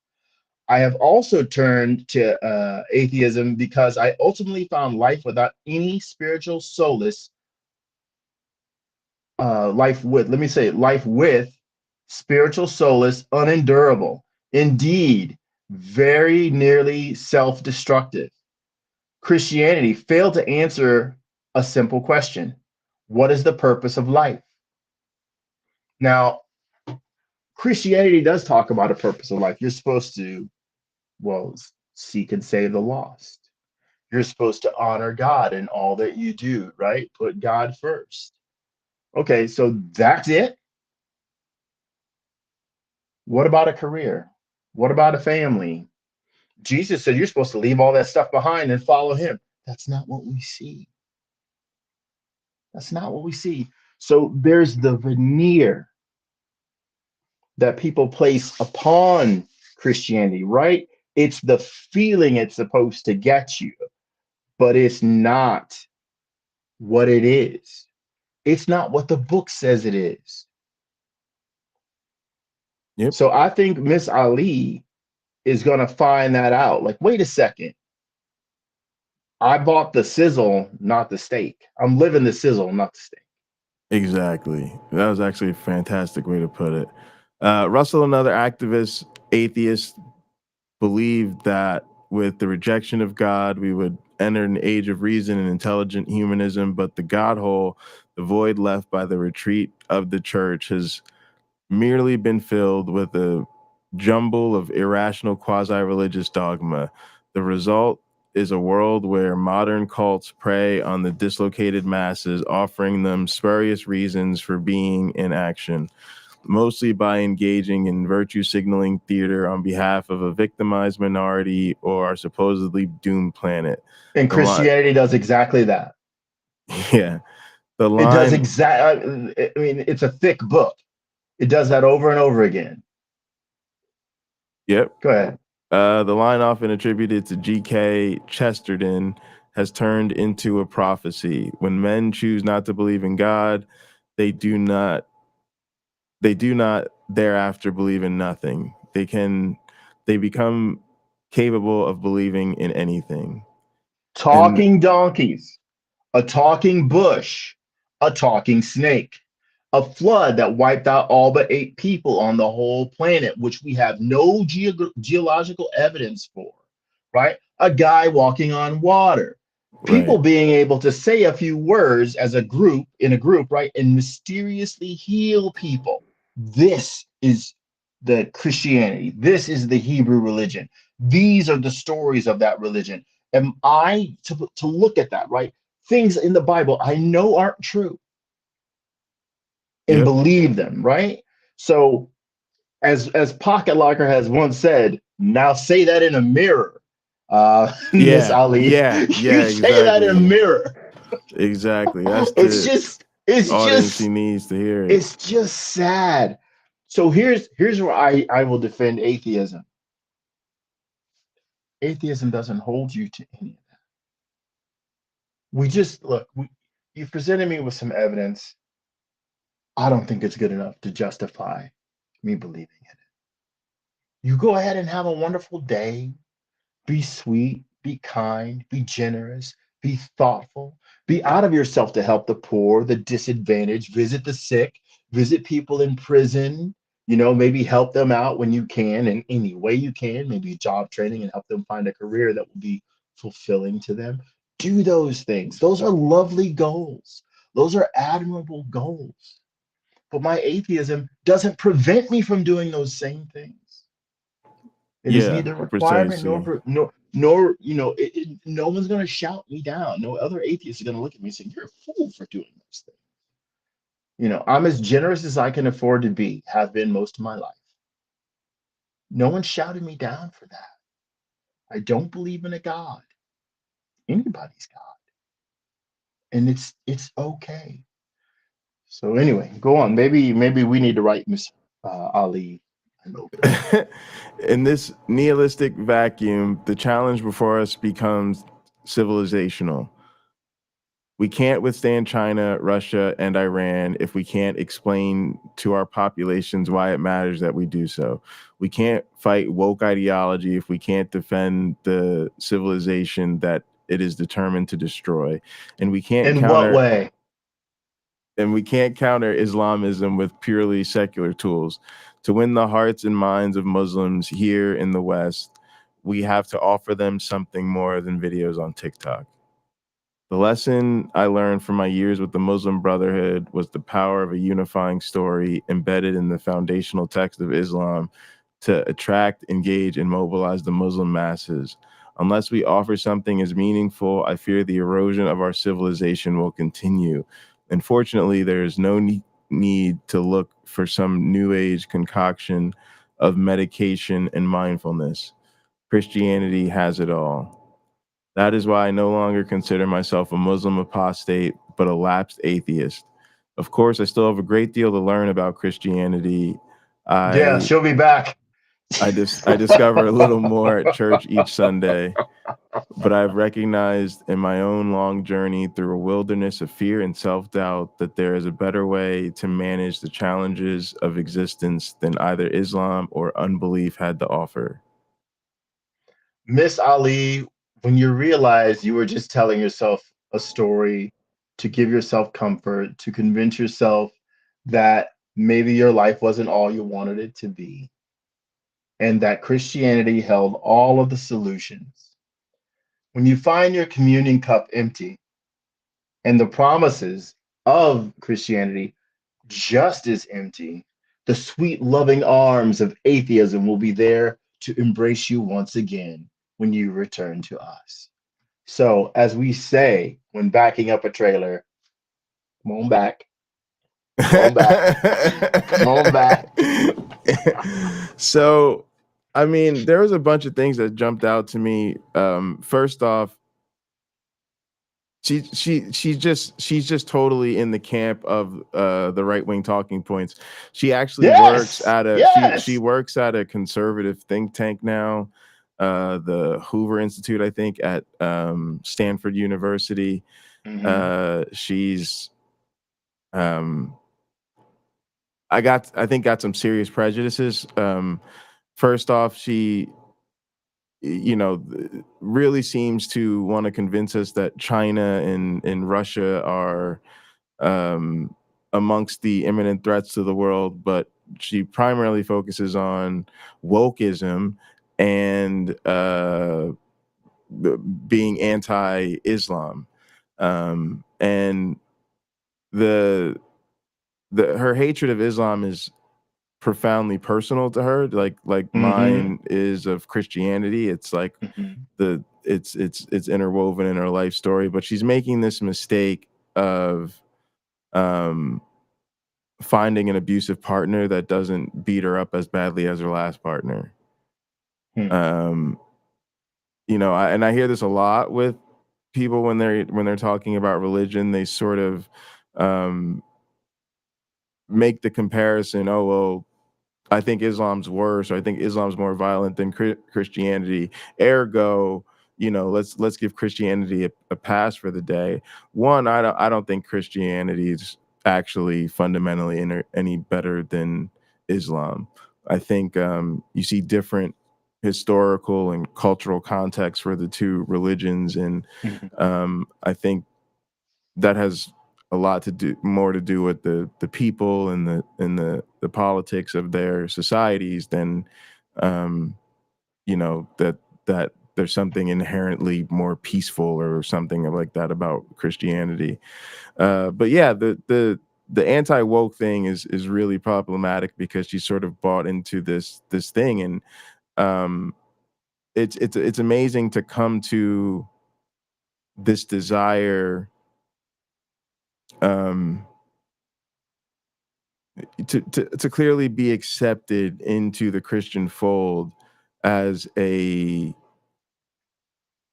I have also turned to atheism because I ultimately found life without any spiritual solace. Life with spiritual solace unendurable, indeed, very nearly self-destructive. Christianity failed to answer a simple question: what is the purpose of life? Now, Christianity does talk about a purpose of life. You're supposed to, well, seek and save the lost. You're supposed to honor God in all that you do, right? Put God first. Okay, so that's it. What about a career? What about a family? Jesus said you're supposed to leave all that stuff behind and follow him. That's not what we see. That's not what we see. So there's the veneer that people place upon Christianity, right? It's the feeling it's supposed to get you, but it's not what it is. It's not what the book says it is. Yep. So I think Miss Ali is going to find that out. Like, wait a second. I bought the sizzle, not the steak. I'm living the sizzle, not the steak. Exactly. That was actually a fantastic way to put it. Russell, another activist, atheist, believed that with the rejection of God, we would enter an age of reason and intelligent humanism, but the God hole, the void left by the retreat of the church, has merely been filled with a jumble of irrational quasi-religious dogma. The result is a world where modern cults prey on the dislocated masses, offering them spurious reasons for being in action, mostly by engaging in virtue signaling theater on behalf of a victimized minority or our supposedly doomed planet. And The line, Christianity does exactly that. yeah, the It does line, exactly. I mean, it's a thick book. It does that over and over again. yep. Go ahead. The line often attributed to G.K. Chesterton has turned into a prophecy. When men choose not to believe in God, they do not thereafter believe in nothing. They become capable of believing in anything. And Talking donkeys, a talking bush, a talking snake, a flood that wiped out all but 8 people on the whole planet, which we have no geological evidence for, right? A guy walking on water, people right. being able to say a few words as a group, in a group, right? And mysteriously heal people. This is the Christianity. This is the Hebrew religion. These are the stories of that religion. Am I to look at that, right? Things in the Bible I know aren't true and Yep. believe them, right? So as Pocket Locker has once said, now say that in a mirror. Miss Yeah. Ali, Yeah. you Yeah. say that in a Exactly. mirror. Exactly. That's It's the just it's audience he just needs to hear it. it's just sad. So here's where I will defend atheism. Atheism doesn't hold you to any of that. We just look, you've presented me with some evidence. I don't think it's good enough to justify me believing in it. You go ahead and have a wonderful day. Be sweet, be kind, be generous, be thoughtful, be out of yourself to help the poor, the disadvantaged, visit the sick, visit people in prison, maybe help them out when you can in any way you can, maybe job training and help them find a career that will be fulfilling to them. Do those things. Those are lovely goals. Those are admirable goals. But my atheism doesn't prevent me from doing those same things. It is Yeah. neither requirement Precisely. nor no one's going to shout me down. No other atheist is going to look at me and say, "You're a fool for doing those things." I'm as generous as I can afford to be, have been most of my life. No one shouted me down for that. I don't believe in a God, anybody's God, and it's okay. So anyway, go on. Maybe we need to write Miss Ali a note. In this nihilistic vacuum, the challenge before us becomes civilizational. We can't withstand China, Russia, and Iran if we can't explain to our populations why it matters that we do so. We can't fight woke ideology if we can't defend the civilization that it is determined to destroy. And we can't In what counter way? Islamism with purely secular tools. To win the hearts and minds of Muslims here in the West, we have to offer them something more than videos on TikTok. The lesson I learned from my years with the Muslim Brotherhood was the power of a unifying story embedded in the foundational text of Islam to attract, engage, and mobilize the Muslim masses. Unless we offer something as meaningful, I fear the erosion of our civilization will continue. Unfortunately, there is no need to look for some new age concoction of medication and mindfulness. Christianity has it all. That is why I no longer consider myself a Muslim apostate, but a lapsed atheist. Of course, I still have a great deal to learn about Christianity. Yeah, I she'll be back. I discover a little more at church each Sunday, but I've recognized in my own long journey through a wilderness of fear and self-doubt that there is a better way to manage the challenges of existence than either Islam or unbelief had to offer. Miss Ali, when you realize you were just telling yourself a story to give yourself comfort, to convince yourself that maybe your life wasn't all you wanted it to be, and that Christianity held all of the solutions. When you find your communion cup empty and the promises of Christianity just as empty, the sweet, loving arms of atheism will be there to embrace you once again when you return to us. So, as we say when backing up a trailer, come on back, come on back, come on back. So, I mean, there was a bunch of things that jumped out to me. First off, she's just totally in the camp of the right wing talking points. She actually works Yes, at a yes. she works at a conservative think tank now, the Hoover Institute, I think, at Stanford University. She's I think got some serious prejudices. First off, she really seems to want to convince us that China and Russia are amongst the imminent threats to the world, but she primarily focuses on wokeism and being anti-Islam, and the her hatred of Islam is profoundly personal to her, like mine is of Christianity. It's like it's interwoven in her life story, but she's making this mistake of finding an abusive partner that doesn't beat her up as badly as her last partner. I hear this a lot with people when they're talking about religion. They sort of make the comparison, oh well, I think Islam's worse, or I think Islam's more violent than Christianity. Ergo, let's give Christianity a pass for the day. One, I don't think Christianity is actually fundamentally any better than Islam. I think you see different historical and cultural context for the two religions, and I think that has a lot to do with the people and the politics of their societies than that there's something inherently more peaceful or something like that about Christianity. But yeah, the anti-woke thing is really problematic because she sort of bought into this thing, and it's amazing to come to this desire to clearly be accepted into the Christian fold as a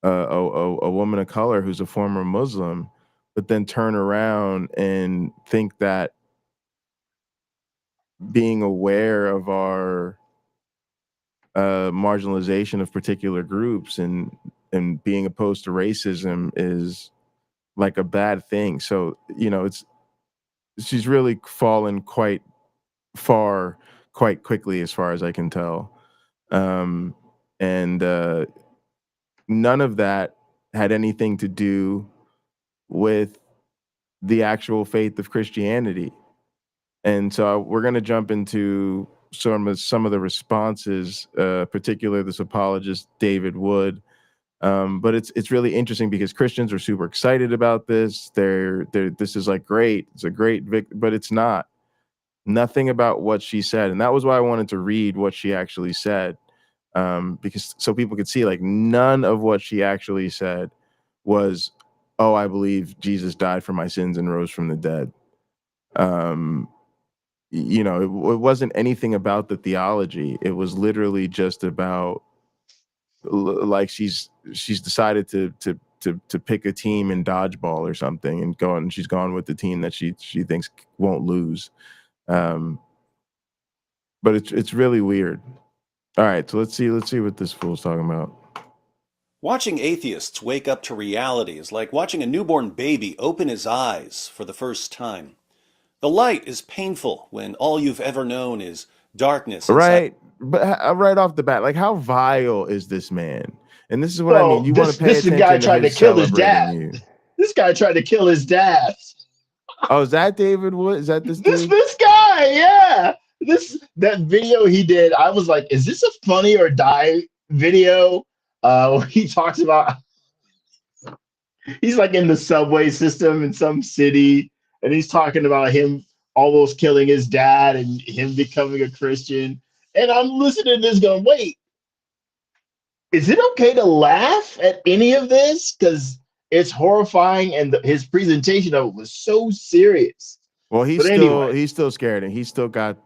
woman of color who's a former Muslim, but then turn around and think that being aware of our marginalization of particular groups and being opposed to racism is like a bad thing. So she's really fallen quite far quite quickly, as far as I can tell. And none of that had anything to do with the actual faith of Christianity. And so we're going to jump into some of the responses, particularly this apologist David Wood. But it's really interesting because Christians are super excited about this. This is like great. It's a great but it's not. Nothing about what she said, and that was why I wanted to read what she actually said, because so people could see like none of what she actually said was, "Oh, I believe Jesus died for my sins and rose from the dead." It wasn't anything about the theology. It was literally just about like she's decided to pick a team in dodgeball or something and she's gone with the team that she thinks won't lose. But it's really weird. All right, so let's see what this fool's talking about. Watching atheists wake up to reality is like watching a newborn baby open his eyes for the first time. The light is painful when all you've ever known is darkness. Right, but right off the bat, like how vile is this man? And this is what I mean. You want to pay attention guy to tried to his kill his dad. you. This guy tried to kill his dad. Oh, is that David Wood? Is that this dude? This guy, yeah. that video he did, I was like, is this a funny or die video? Where he talks about he's like in the subway system in some city, and he's talking about him almost killing his dad and him becoming a Christian. And I'm listening to this going, wait, is it okay to laugh at any of this? Because it's horrifying, and his presentation of it was so serious. Well, he's But anyway, still scared, and he's still got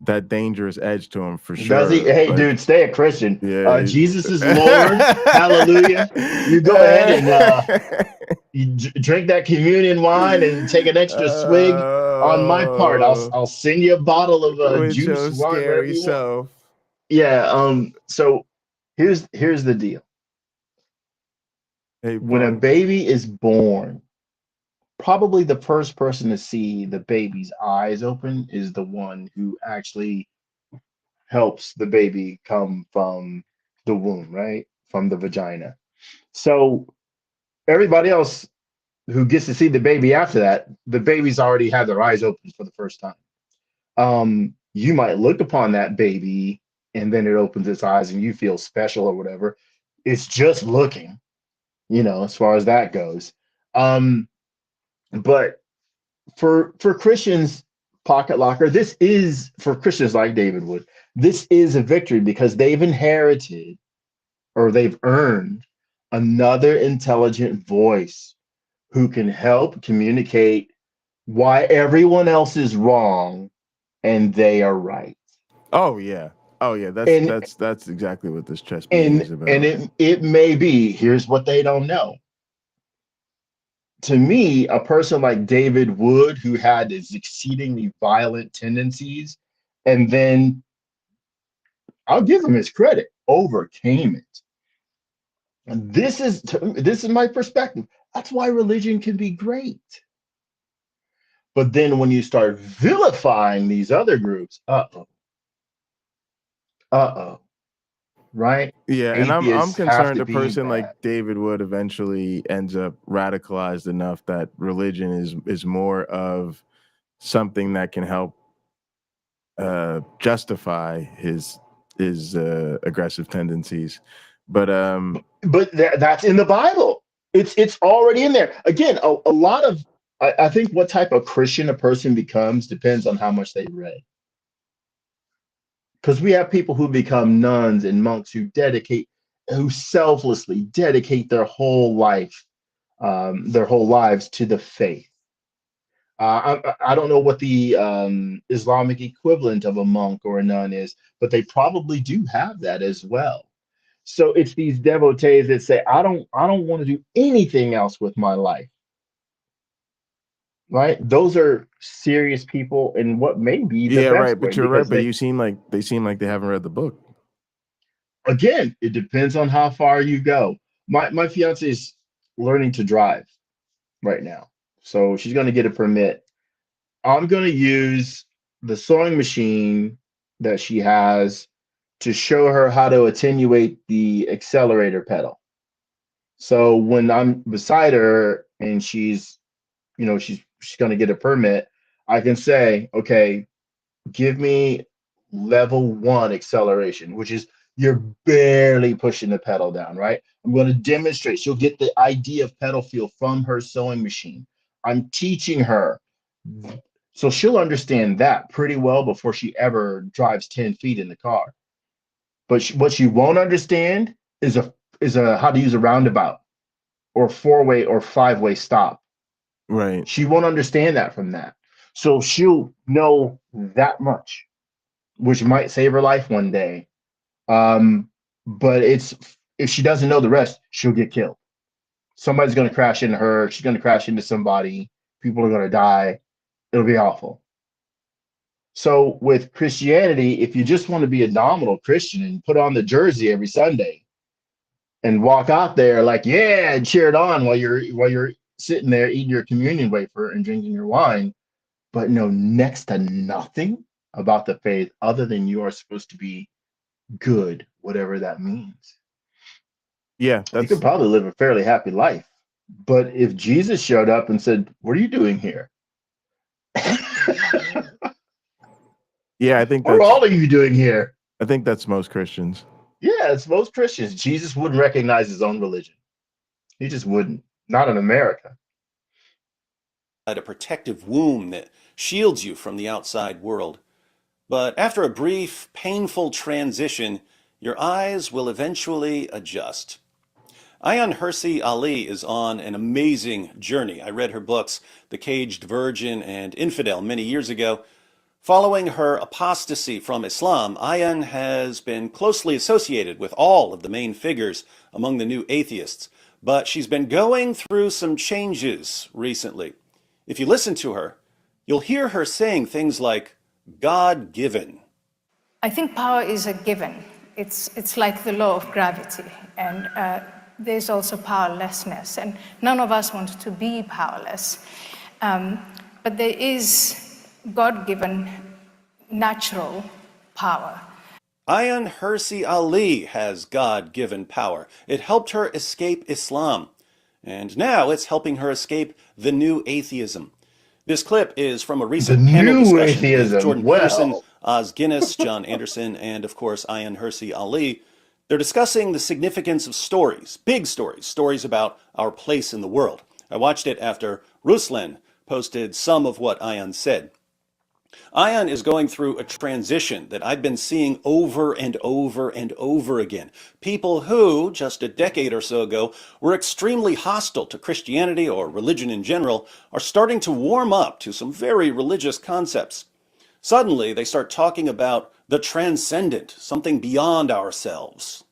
that dangerous edge to him for sure. does he? Hey, Like, dude, stay a Christian. yeah, Jesus is Lord. Hallelujah. You go ahead and you drink that communion wine and take an extra swig. On my part, I'll send you a bottle of juice, wine, whatever you want. Yeah. So here's the deal. Hey, when a baby is born, probably the first person to see the baby's eyes open is the one who actually helps the baby come from the womb, right? From the vagina. So everybody else who gets to see the baby after that, the baby's already had their eyes open for the first time. You might look upon that baby and then it opens its eyes and you feel special or whatever. It's just looking, as far as that goes. But for Christians, pocket locker, this is for Christians like David Wood. This is a victory because they've inherited or they've earned another intelligent voice who can help communicate why everyone else is wrong and they are right. Oh yeah. That's exactly what this chess meeting is about. And it may be, here's what they don't know. To me, a person like David Wood, who had his exceedingly violent tendencies, and then I'll give him his credit, overcame it. And this is my perspective. That's why religion can be great. But then when you start vilifying these other groups, right? Yeah, and I'm Atheists have concerned to a be person bad. like David Wood eventually ends up radicalized enough that religion is more of something that can help justify his aggressive tendencies. But that's in the Bible. It's already in there. Again, a lot of I think what type of Christian a person becomes depends on how much they read. Because we have people who become nuns and monks who selflessly dedicate their whole life, their whole lives to the faith. I don't know what the Islamic equivalent of a monk or a nun is, but they probably do have that as well. So it's these devotees that say, I don't want to do anything else with my life. Right? Those are serious people in what may be the best right. way. But you're right. But they seem like they haven't read the book. Again, it depends on how far you go. My fiance is learning to drive right now, so she's going to get a permit. I'm going to use the sewing machine that she has to show her how to attenuate the accelerator pedal. So when I'm beside her and she's going to get a permit, I can say, okay, give me level 1 acceleration, which is you're barely pushing the pedal down, right? I'm going to demonstrate. She'll get the idea of pedal feel from her sewing machine. I'm teaching her. So she'll understand that pretty well before she ever drives 10 feet in the car. But what she won't understand is how to use a roundabout or 4-way or 5-way stop. Right. She won't understand that from that. So she'll know that much, which might save her life one day. But if she doesn't know the rest, she'll get killed. Somebody's going to crash into her. She's going to crash into somebody. People are going to die. It'll be awful. So with Christianity, if you just want to be a nominal Christian and put on the jersey every Sunday and walk out there like, yeah, and cheer it on while you're sitting there eating your communion wafer and drinking your wine, but know next to nothing about the faith other than you are supposed to be good, whatever that means. Yeah, you could probably live a fairly happy life. But if Jesus showed up and said, "What are you doing here?" Yeah, I think What are that's all of you doing here? I think that's most Christians. Yeah, it's most Christians. Jesus wouldn't recognize his own religion. He just wouldn't. Not in America. A protective womb that shields you from the outside world. But after a brief, painful transition, your eyes will eventually adjust. Ayaan Hirsi Ali is on an amazing journey. I read her books, The Caged Virgin and Infidel, many years ago. Following her apostasy from Islam, Ayaan has been closely associated with all of the main figures among the new atheists, but she's been going through some changes recently. If you listen to her, you'll hear her saying things like, God-given. I think power is a given. It's like the law of gravity, and there's also powerlessness, and none of us want to be powerless. But there is God-given natural power. Ayaan Hirsi Ali has God-given power. It helped her escape Islam, and now it's helping her escape the new atheism. This clip is from a recent panel discussion with Jordan Peterson, Oz Guinness, John Anderson, and of course Ayaan Hirsi Ali. They're discussing the significance of stories, big stories, stories about our place in the world. I watched it after Ruslan posted some of what Ayaan said. Ayaan is going through a transition that I've been seeing over and over and over again. People who, just a decade or so ago, were extremely hostile to Christianity or religion in general are starting to warm up to some very religious concepts. Suddenly, they start talking about the transcendent, something beyond ourselves.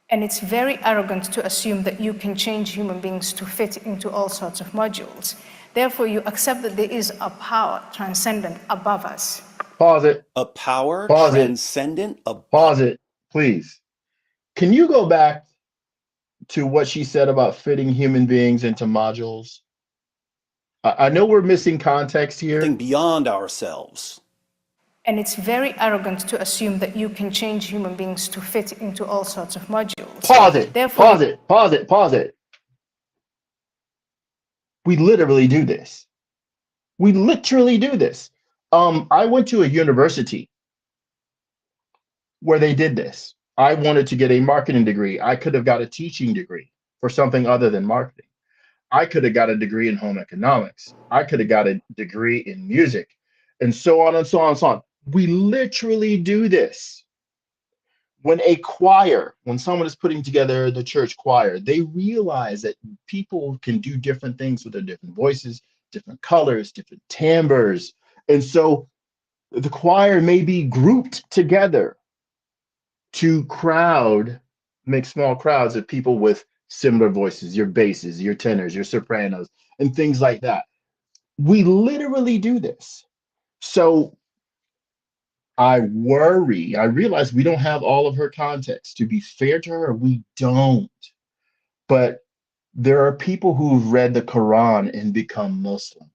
And it's very arrogant to assume that you can change human beings to fit into all sorts of modules. Therefore, you accept that there is a power transcendent above us. Pause it. A power Pause transcendent above. Pause it, please. Can you go back to what she said about fitting human beings into modules? I know we're missing context here. Something beyond ourselves. And it's very arrogant to assume that you can change human beings to fit into all sorts of modules. Pause it. Therefore, Pause it. Pause it. Pause it. We literally do this. We literally do this. I went to a university where they did this. I wanted to get a marketing degree. I could have got a teaching degree for something other than marketing. I could have got a degree in home economics. I could have got a degree in music, and so on and so on and so on. We literally do this. When someone is putting together the church choir, they realize that people can do different things with their different voices, different colors, different timbres. And so the choir may be grouped together to make small crowds of people with similar voices, your basses, your tenors, your sopranos, and things like that. We literally do this. So I realize we don't have all of her context. To be fair to her, we don't. But there are people who've read the Quran and become Muslim.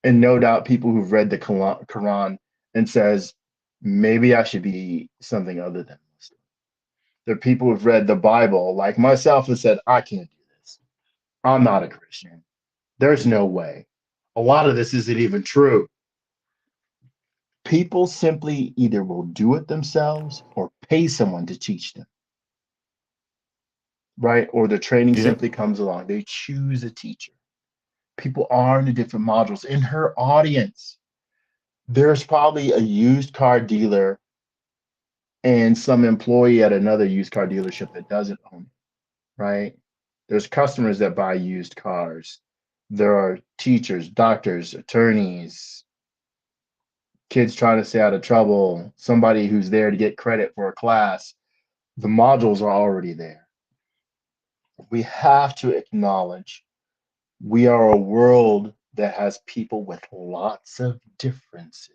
And no doubt people who've read the Quran and says, maybe I should be something other than Muslim. There are people who've read the Bible, like myself, and said, I can't do this. I'm not a Christian. There's no way. A lot of this isn't even true. People simply either will do it themselves or pay someone to teach them, right? Or the training simply comes along. They choose a teacher. People are in the different modules. In her audience, there's probably a used car dealer and some employee at another used car dealership that doesn't own it, right? There's customers that buy used cars. There are teachers, doctors, attorneys, kids trying to stay out of trouble, somebody who's there to get credit for a class. The modules are already there. We have to acknowledge we are a world that has people with lots of differences.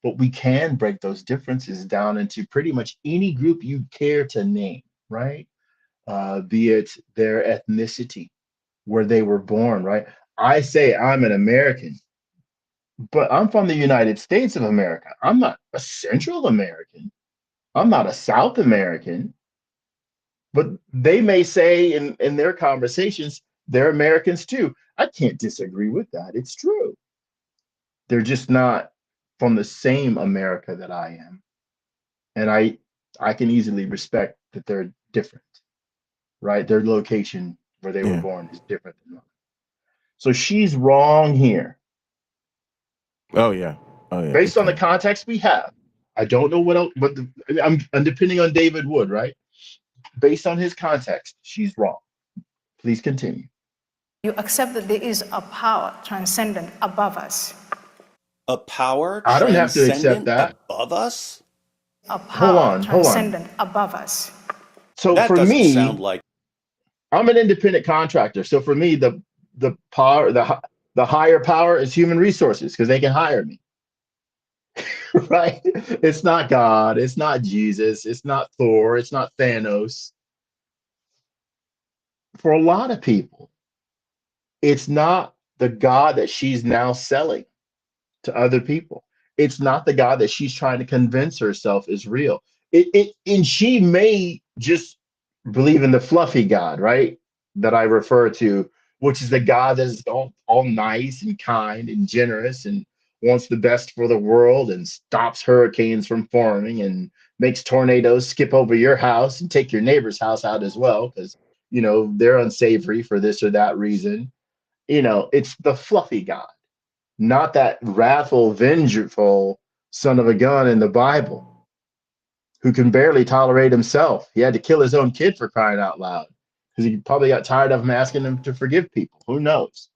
But we can break those differences down into pretty much any group you care to name, right? Be it their ethnicity, where they were born, right? I say I'm an American, but I'm from the United States of America. I'm not a Central American. I'm not a South American. But they may say in their conversations, they're Americans too. I can't disagree with that. It's true. They're just not from the same America that I am. And I can easily respect that they're different, right? Their location where they were Yeah. born is different than mine. So she's wrong here. Oh yeah. Oh yeah. Based Big on the time. context we have, I don't know what else, but I'm depending on David Wood, right? Based on his context, she's wrong. Please continue. You accept that there is a power transcendent above us. A power I don't have to accept transcendent that. above us? A Hold power on. transcendent above us. So That for doesn't sound me, like I'm an independent contractor. So for me, the power, the higher power is human resources because they can hire me. Right? It's not God, it's not Jesus, it's not Thor, it's not Thanos. For a lot of people, it's not the God that she's now selling to other people. It's not the God that she's trying to convince herself is real. And she may just believe in the fluffy God, right? That I refer to, which is the God that is all nice and kind and generous and wants the best for the world and stops hurricanes from forming and makes tornadoes skip over your house and take your neighbor's house out as well, because they're unsavory for this or that reason. It's the fluffy God, not that wrathful, vengeful son of a gun in the Bible who can barely tolerate himself. He had to kill his own kid for crying out loud because he probably got tired of him asking him to forgive people. Who knows?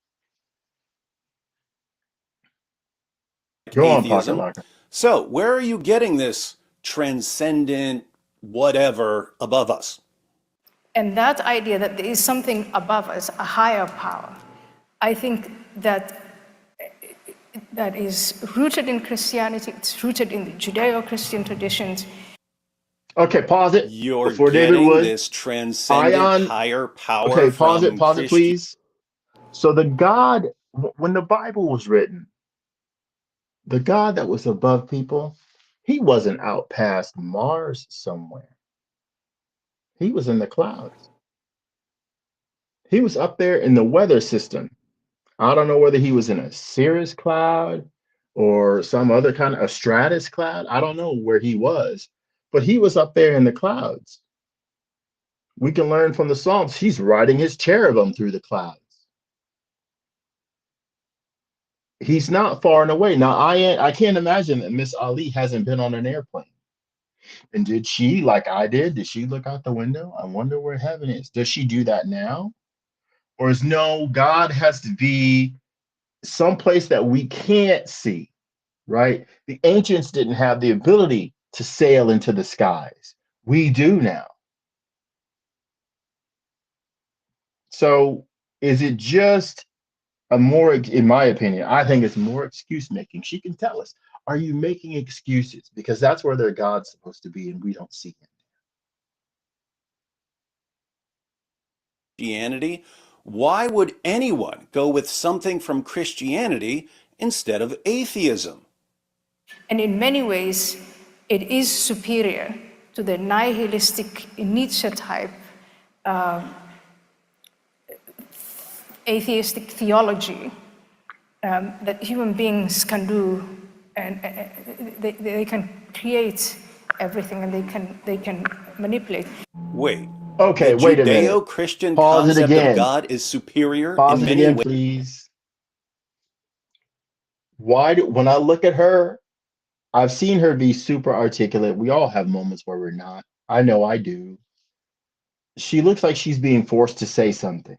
Go on, Pocket atheism. Locker. So, where are you getting this transcendent whatever above us? And that idea that there is something above us, a higher power, I think that is rooted in Christianity, it's rooted in the Judeo-Christian traditions. Okay, pause it You're before David getting Wood. this transcendent Ayaan, higher power okay, pause it, from Christian. please. So the God, when the Bible was written, the God that was above people, he wasn't out past Mars somewhere. He was in the clouds. He was up there in the weather system. I don't know whether he was in a cirrus cloud or some other kind of a stratus cloud. I don't know where he was, but he was up there in the clouds. We can learn from the Psalms. He's riding his cherubim through the clouds. He's not far and away. Now, I can't imagine that Miss Ali hasn't been on an airplane. And did she, like I did she look out the window? I wonder where heaven is. Does she do that now? Or is no, God has to be someplace that we can't see, right? The ancients didn't have the ability to sail into the skies. We do now. So is it just in my opinion, I think it's more excuse making. She can tell us, are you making excuses? Because that's where their God's supposed to be, and we don't see him. Christianity, why would anyone go with something from Christianity instead of atheism? And in many ways, it is superior to the nihilistic Nietzsche type atheistic theology that human beings can do, and they can create everything, and they can manipulate. Wait, Okay, the wait a minute. Judeo-Christian Pause it concept of again. God is superior Pause in it many again, ways. please. When I look at her, I've seen her be super articulate. We all have moments where we're not. I know I do. She looks like she's being forced to say something,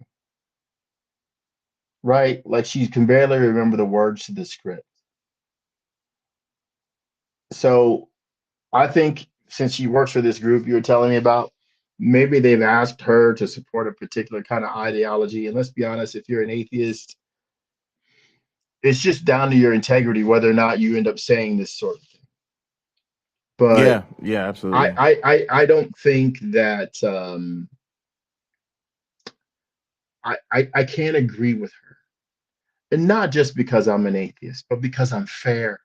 right? Like she can barely remember the words to the script. So I think since she works for this group you were telling me about, maybe they've asked her to support a particular kind of ideology. And let's be honest, if you're an atheist, it's just down to your integrity whether or not you end up saying this sort of thing. But Yeah, absolutely. I don't think that I can't agree with her. And not just because I'm an atheist, but because I'm fair.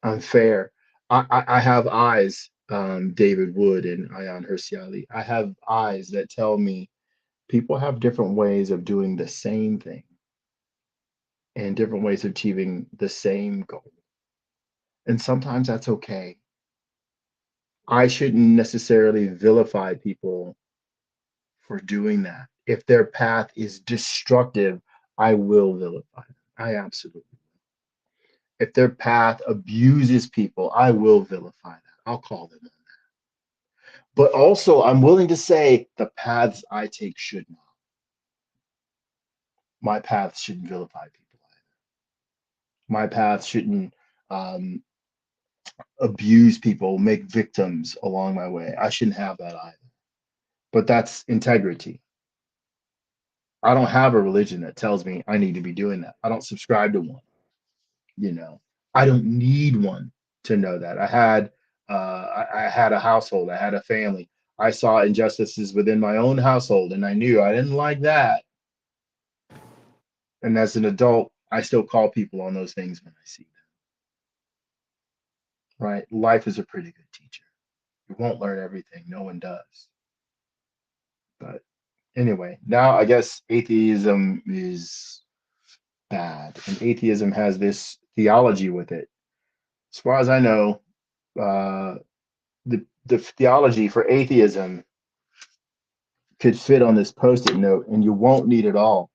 I'm fair. I have eyes, David Wood and Ayaan Hirsi Ali. I have eyes that tell me people have different ways of doing the same thing. and different ways of achieving the same goal. And sometimes that's okay. I shouldn't necessarily vilify people for doing that. If their path is destructive, I will vilify them. I absolutely will. If their path abuses people, I will vilify that. I'll call them on that. But also, I'm willing to say the paths I take should not. My path shouldn't vilify people either. My path shouldn't abuse people, make victims along my way. I shouldn't have that either. But that's integrity. I don't have a religion that tells me I need to be doing that. I don't subscribe to one. You know, I don't need one to know that. I had a household. I had a family. I saw injustices within my own household, and I knew I didn't like that. And as an adult, I still call people on those things when I see them. Right? Life is a pretty good teacher. You won't learn everything. No one does. But anyway, now I guess atheism is bad, and atheism has this theology with it. As far as I know, the theology for atheism could fit on this post-it note, and you won't need it all.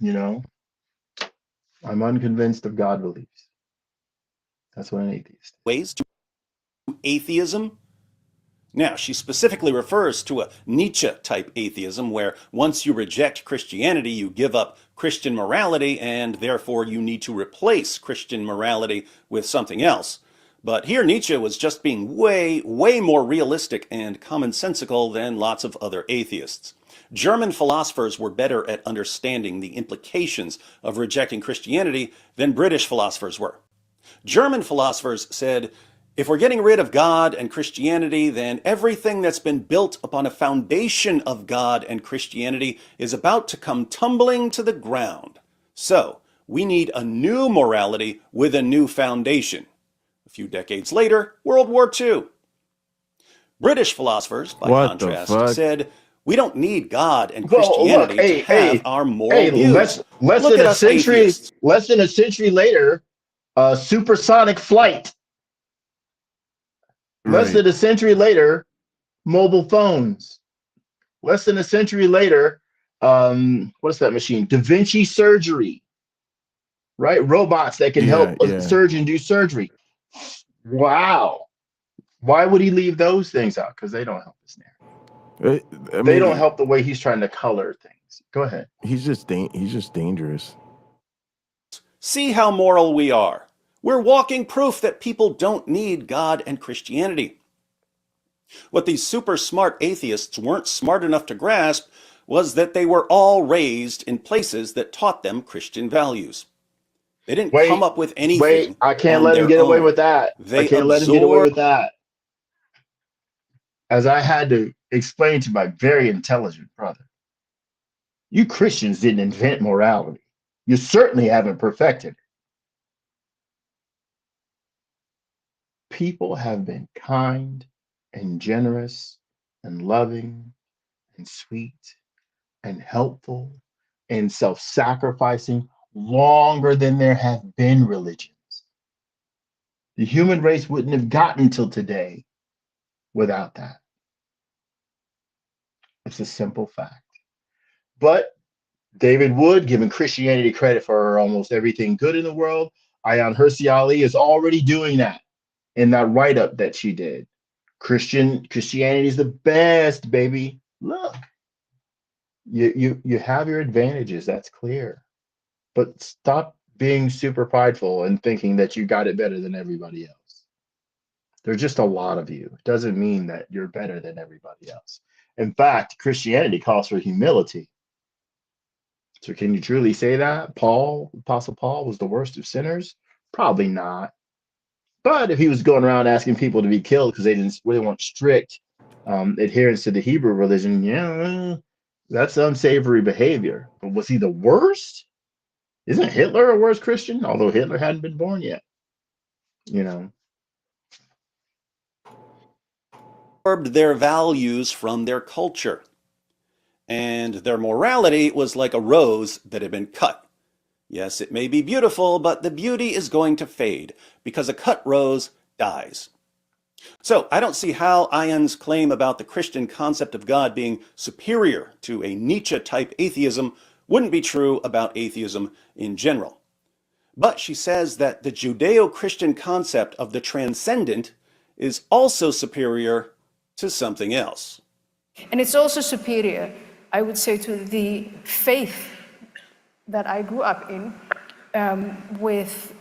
You know, I'm unconvinced of God beliefs. That's what an atheist is. Ways to atheism. Now, she specifically refers to a Nietzsche-type atheism where once you reject Christianity, you give up Christian morality, and therefore you need to replace Christian morality with something else. But here Nietzsche was just being way, way more realistic and commonsensical than lots of other atheists. German philosophers were better at understanding the implications of rejecting Christianity than British philosophers were. German philosophers said, if we're getting rid of God and Christianity, then everything that's been built upon a foundation of God and Christianity is about to come tumbling to the ground. So, we need a new morality with a new foundation. A few decades later, World War II. British philosophers, by contrast, said, we don't need God and Christianity to have our moral views. Less than a century later, supersonic flight. Less than a century later, mobile phones. Less than a century later, what's that machine? Da Vinci surgery. Right? Robots that can help a surgeon do surgery. Wow. Why would he leave those things out? Because they don't help his narrative. They don't help the way he's trying to color things. Go ahead. He's just dangerous. See how moral we are. We're walking proof that people don't need God and Christianity. What these super smart atheists weren't smart enough to grasp was that they were all raised in places that taught them Christian values. They didn't come up with anything. I can't let him get away with that. I can't let him get away with that. As I had to explain to my very intelligent brother, you Christians didn't invent morality. You certainly haven't perfected it. People have been kind and generous and loving and sweet and helpful and self-sacrificing longer than there have been religions. The human race wouldn't have gotten till today without that. It's a simple fact. But David Wood, giving Christianity credit for almost everything good in the world, Ayaan Hirsi Ali is already doing that in that write-up that she did. Christianity is the best, baby. Look, you have your advantages, that's clear. But stop being super prideful and thinking that you got it better than everybody else. There's just a lot of you. It doesn't mean that you're better than everybody else. In fact, Christianity calls for humility. So can you truly say that Apostle Paul was the worst of sinners? Probably not. But if he was going around asking people to be killed because they really want strict adherence to the Hebrew religion, yeah, that's unsavory behavior. But was he the worst? Isn't Hitler a worse Christian? Although Hitler hadn't been born yet. You know. Absorbed their values from their culture. And their morality was like a rose that had been cut. Yes, it may be beautiful, but the beauty is going to fade because a cut rose dies. So I don't see how Ayaan's claim about the Christian concept of God being superior to a Nietzsche-type atheism wouldn't be true about atheism in general. But she says that the Judeo-Christian concept of the transcendent is also superior to something else. And it's also superior, I would say, to the faith that I grew up in, with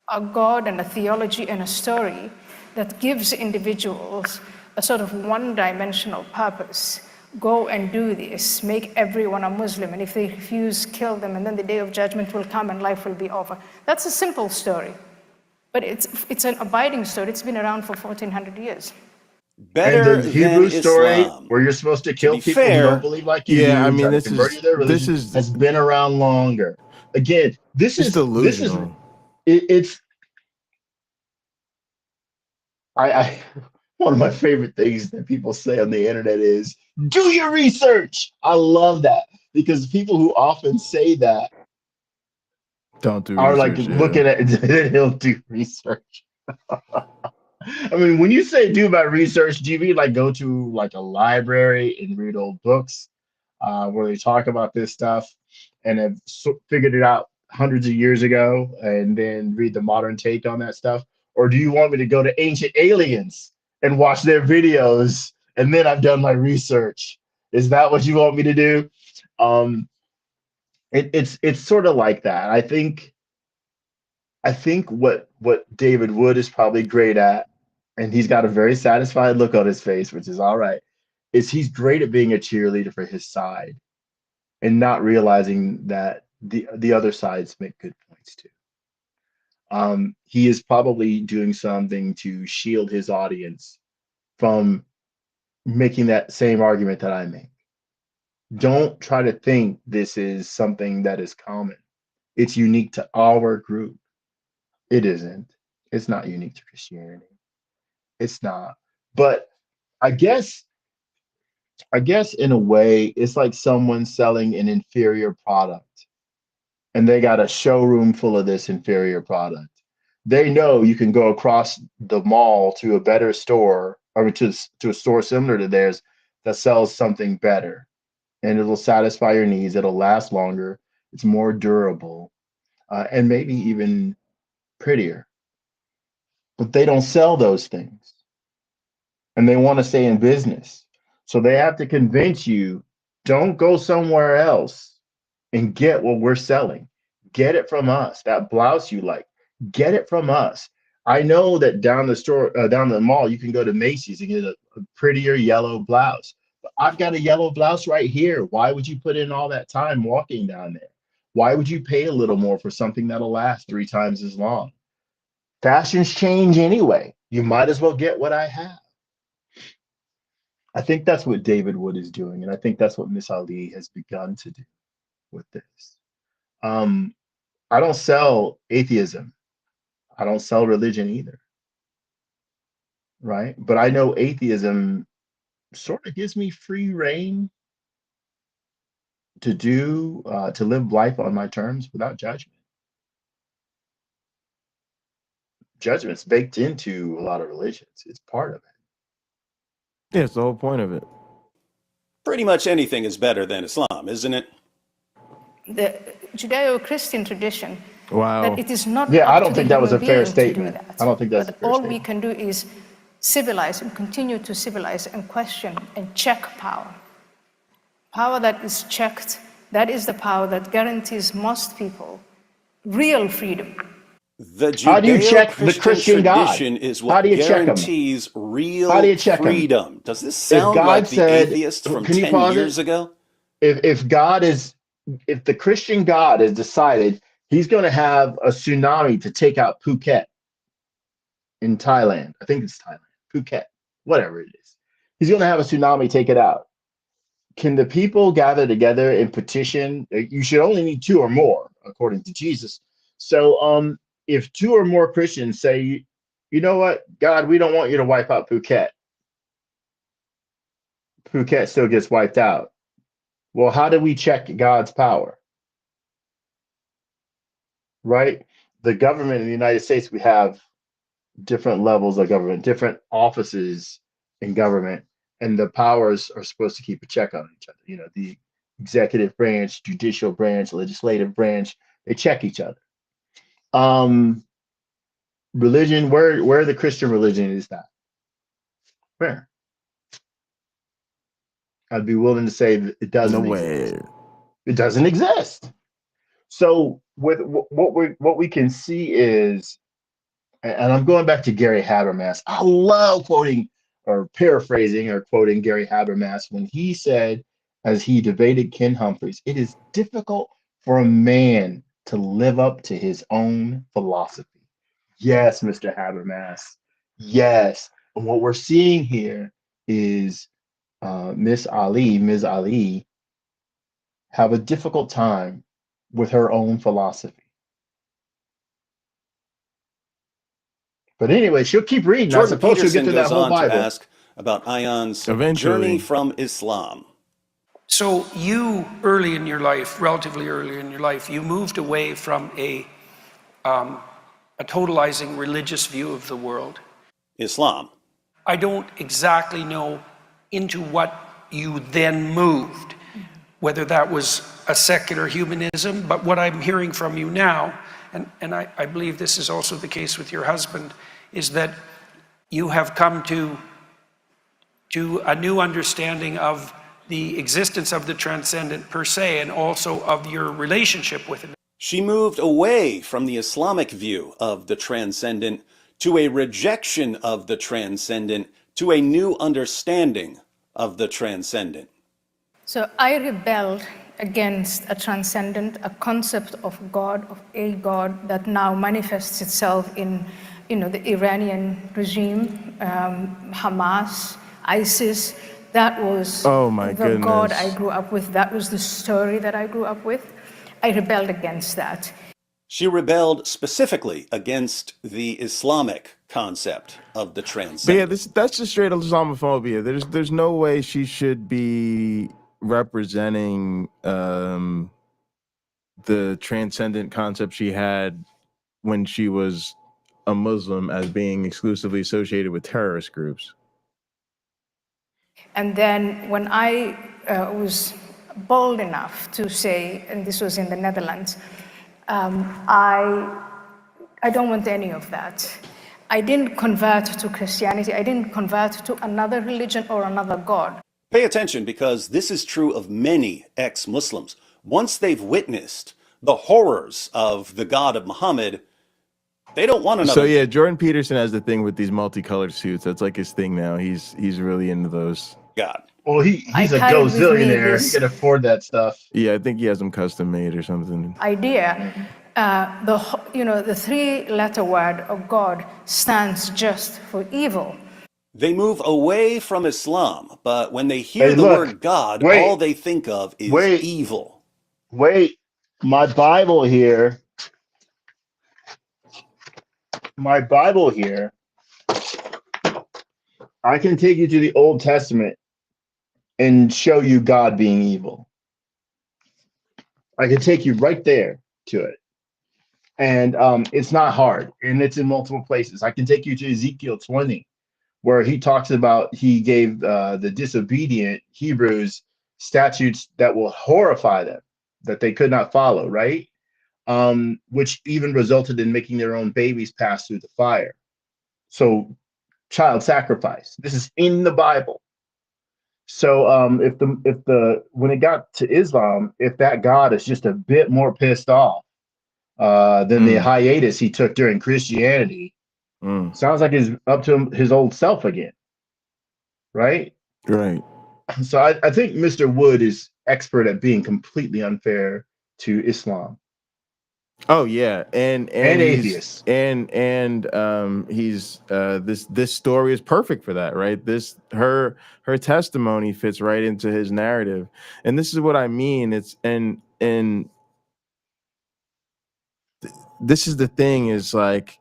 a God and a theology and a story that gives individuals a sort of one-dimensional purpose. Go and do this, make everyone a Muslim, and if they refuse, kill them, and then the day of judgment will come and life will be over. That's a simple story, but it's an abiding story. It's been around for 1400 years. Better And the than Hebrew story Islam. where you're supposed to To kill be people who don't fair, believe like you Yeah, do I and mean, try to convert you to their religion has been around longer. Again, it's delusional. it's I one of my favorite things that people say on the internet is do your research. I love that because people who often say that Don't do are like research. looking at they don't do research. I mean, when you say do my research, do you mean like go to like a library and read old books where they talk about this stuff and have figured it out hundreds of years ago and then read the modern take on that stuff? Or do you want me to go to Ancient Aliens and watch their videos and then I've done my research? Is that what you want me to do? Um, it's sort of like that. I think what David Wood is probably great at, and he's got a very satisfied look on his face, which is all right, is he's great at being a cheerleader for his side and not realizing that the other sides make good points too. He is probably doing something to shield his audience from making that same argument that I make. Don't try to think this is something that is common. It's unique to our group. It isn't. It's not unique to Christianity. It's not. But I guess in a way, it's like someone selling an inferior product and they got a showroom full of this inferior product. They know you can go across the mall to a better store or to a store similar to theirs that sells something better and it'll satisfy your needs. It'll last longer. It's more durable and maybe even prettier. But they don't sell those things and they want to stay in business. So they have to convince you, don't go somewhere else and get what we're selling. Get it from us. That blouse you like, get it from us. I know that down the mall, you can go to Macy's and get a prettier yellow blouse. But I've got a yellow blouse right here. Why would you put in all that time walking down there? Why would you pay a little more for something that'll last 3 times as long? Fashions change anyway. You might as well get what I have. I think that's what David Wood is doing, and I think that's what Miss Ali has begun to do with this. I don't sell atheism. I don't sell religion either, right? But I know atheism sort of gives me free reign to live life on my terms without judgment. Judgment's baked into a lot of religions. It's part of it. Yeah, it's the whole point of it. pretty much anything is better than Islam, isn't it? The Judeo-Christian tradition, Wow. that it is not Yeah, up I to don't the think that was a human fair being to do statement. that. I don't think that's a But fair all statement. we can do is civilize and continue to civilize and question and check power. Power that is checked, that is the power that guarantees most people real freedom. The How do you check the Judeo-Christian Christian God? tradition is How what do you check him? guarantees How do real you check him? freedom. Does this If sound God like the said, atheists from can you 10 pause years it? ago? If the Christian God has decided he's going to have a tsunami to take out Phuket in Thailand, I think it's Thailand, Phuket, whatever it is, he's going to have a tsunami take it out. Can the people gather together and petition? You should only need 2 or more, according to Jesus. So, if 2 or more Christians say, you know what, God, we don't want you to wipe out Phuket, Phuket still gets wiped out. Well, how do we check God's power? right? The government in the United States, we have different levels of government, different offices in government, and the powers are supposed to keep a check on each other. You know, the executive branch, judicial branch, legislative branch, they check each other. Religion, where the Christian religion is that? Where? I'd be willing to say that it doesn't exist. Nowhere. It doesn't exist. So with what we can see is, and I'm going back to Gary Habermas. I love quoting or paraphrasing or quoting Gary Habermas when he said, as he debated Ken Humphreys, it is difficult for a man to live up to his own philosophy. Yes, Mr. Habermas. Yes. And what we're seeing here is Ms. Ali, have a difficult time with her own philosophy. But anyway, she'll keep reading. Jordan I suppose she'll get Peterson to that goes whole on Bible. to ask about Ayaan's Eventually. journey from Islam. So you, early in your life, relatively early in your life, you moved away from a totalizing religious view of the world. Islam. I don't exactly know into what you then moved, whether that was a secular humanism, but what I'm hearing from you now, and I believe this is also the case with your husband, is that you have come to a new understanding of the existence of the transcendent per se, and also of your relationship with it. She moved away from the Islamic view of the transcendent to a rejection of the transcendent to a new understanding of the transcendent. So I rebelled against a transcendent, a concept of God, of a God that now manifests itself in, the Iranian regime, Hamas, ISIS. That was the God I grew up with. That was the story that I grew up with. I rebelled against that. She rebelled specifically against the Islamic concept of the transcendent. But yeah, that's just straight Islamophobia. There's no way she should be representing the transcendent concept she had when she was a Muslim as being exclusively associated with terrorist groups. And then when I was bold enough to say, and this was in the Netherlands, I don't want any of that. I didn't convert to Christianity. I didn't convert to another religion or another God. Pay attention, because this is true of many ex-Muslims. Once they've witnessed the horrors of the God of Muhammad, they don't want another. So yeah, Jordan Peterson has the thing with these multicolored suits. That's like his thing now. He's really into those. God. Well, he's a gazillionaire. He can afford that stuff. Yeah, I think he has them custom made or something. Idea, the three-letter word of God stands just for evil. They move away from Islam, but when they hear the word God, all they think of is evil. Wait, my Bible here. I can take you to the Old Testament and show you God being evil. I can take you right there to it. And it's not hard, and it's in multiple places. I can take you to Ezekiel 20, where he talks about he gave the disobedient Hebrews statutes that will horrify them, that they could not follow, right? Which even resulted in making their own babies pass through the fire. So child sacrifice. This is in the Bible. So when it got to Islam, if that God is just a bit more pissed off than the hiatus he took during Christianity, sounds like he's up to his old self again, right? Right. So I think Mr. Wood is expert at being completely unfair to Islam. Oh yeah, and atheists, and he's this story is perfect for that, right? Her testimony fits right into his narrative, and this is what I mean. It's and this is the thing, is like,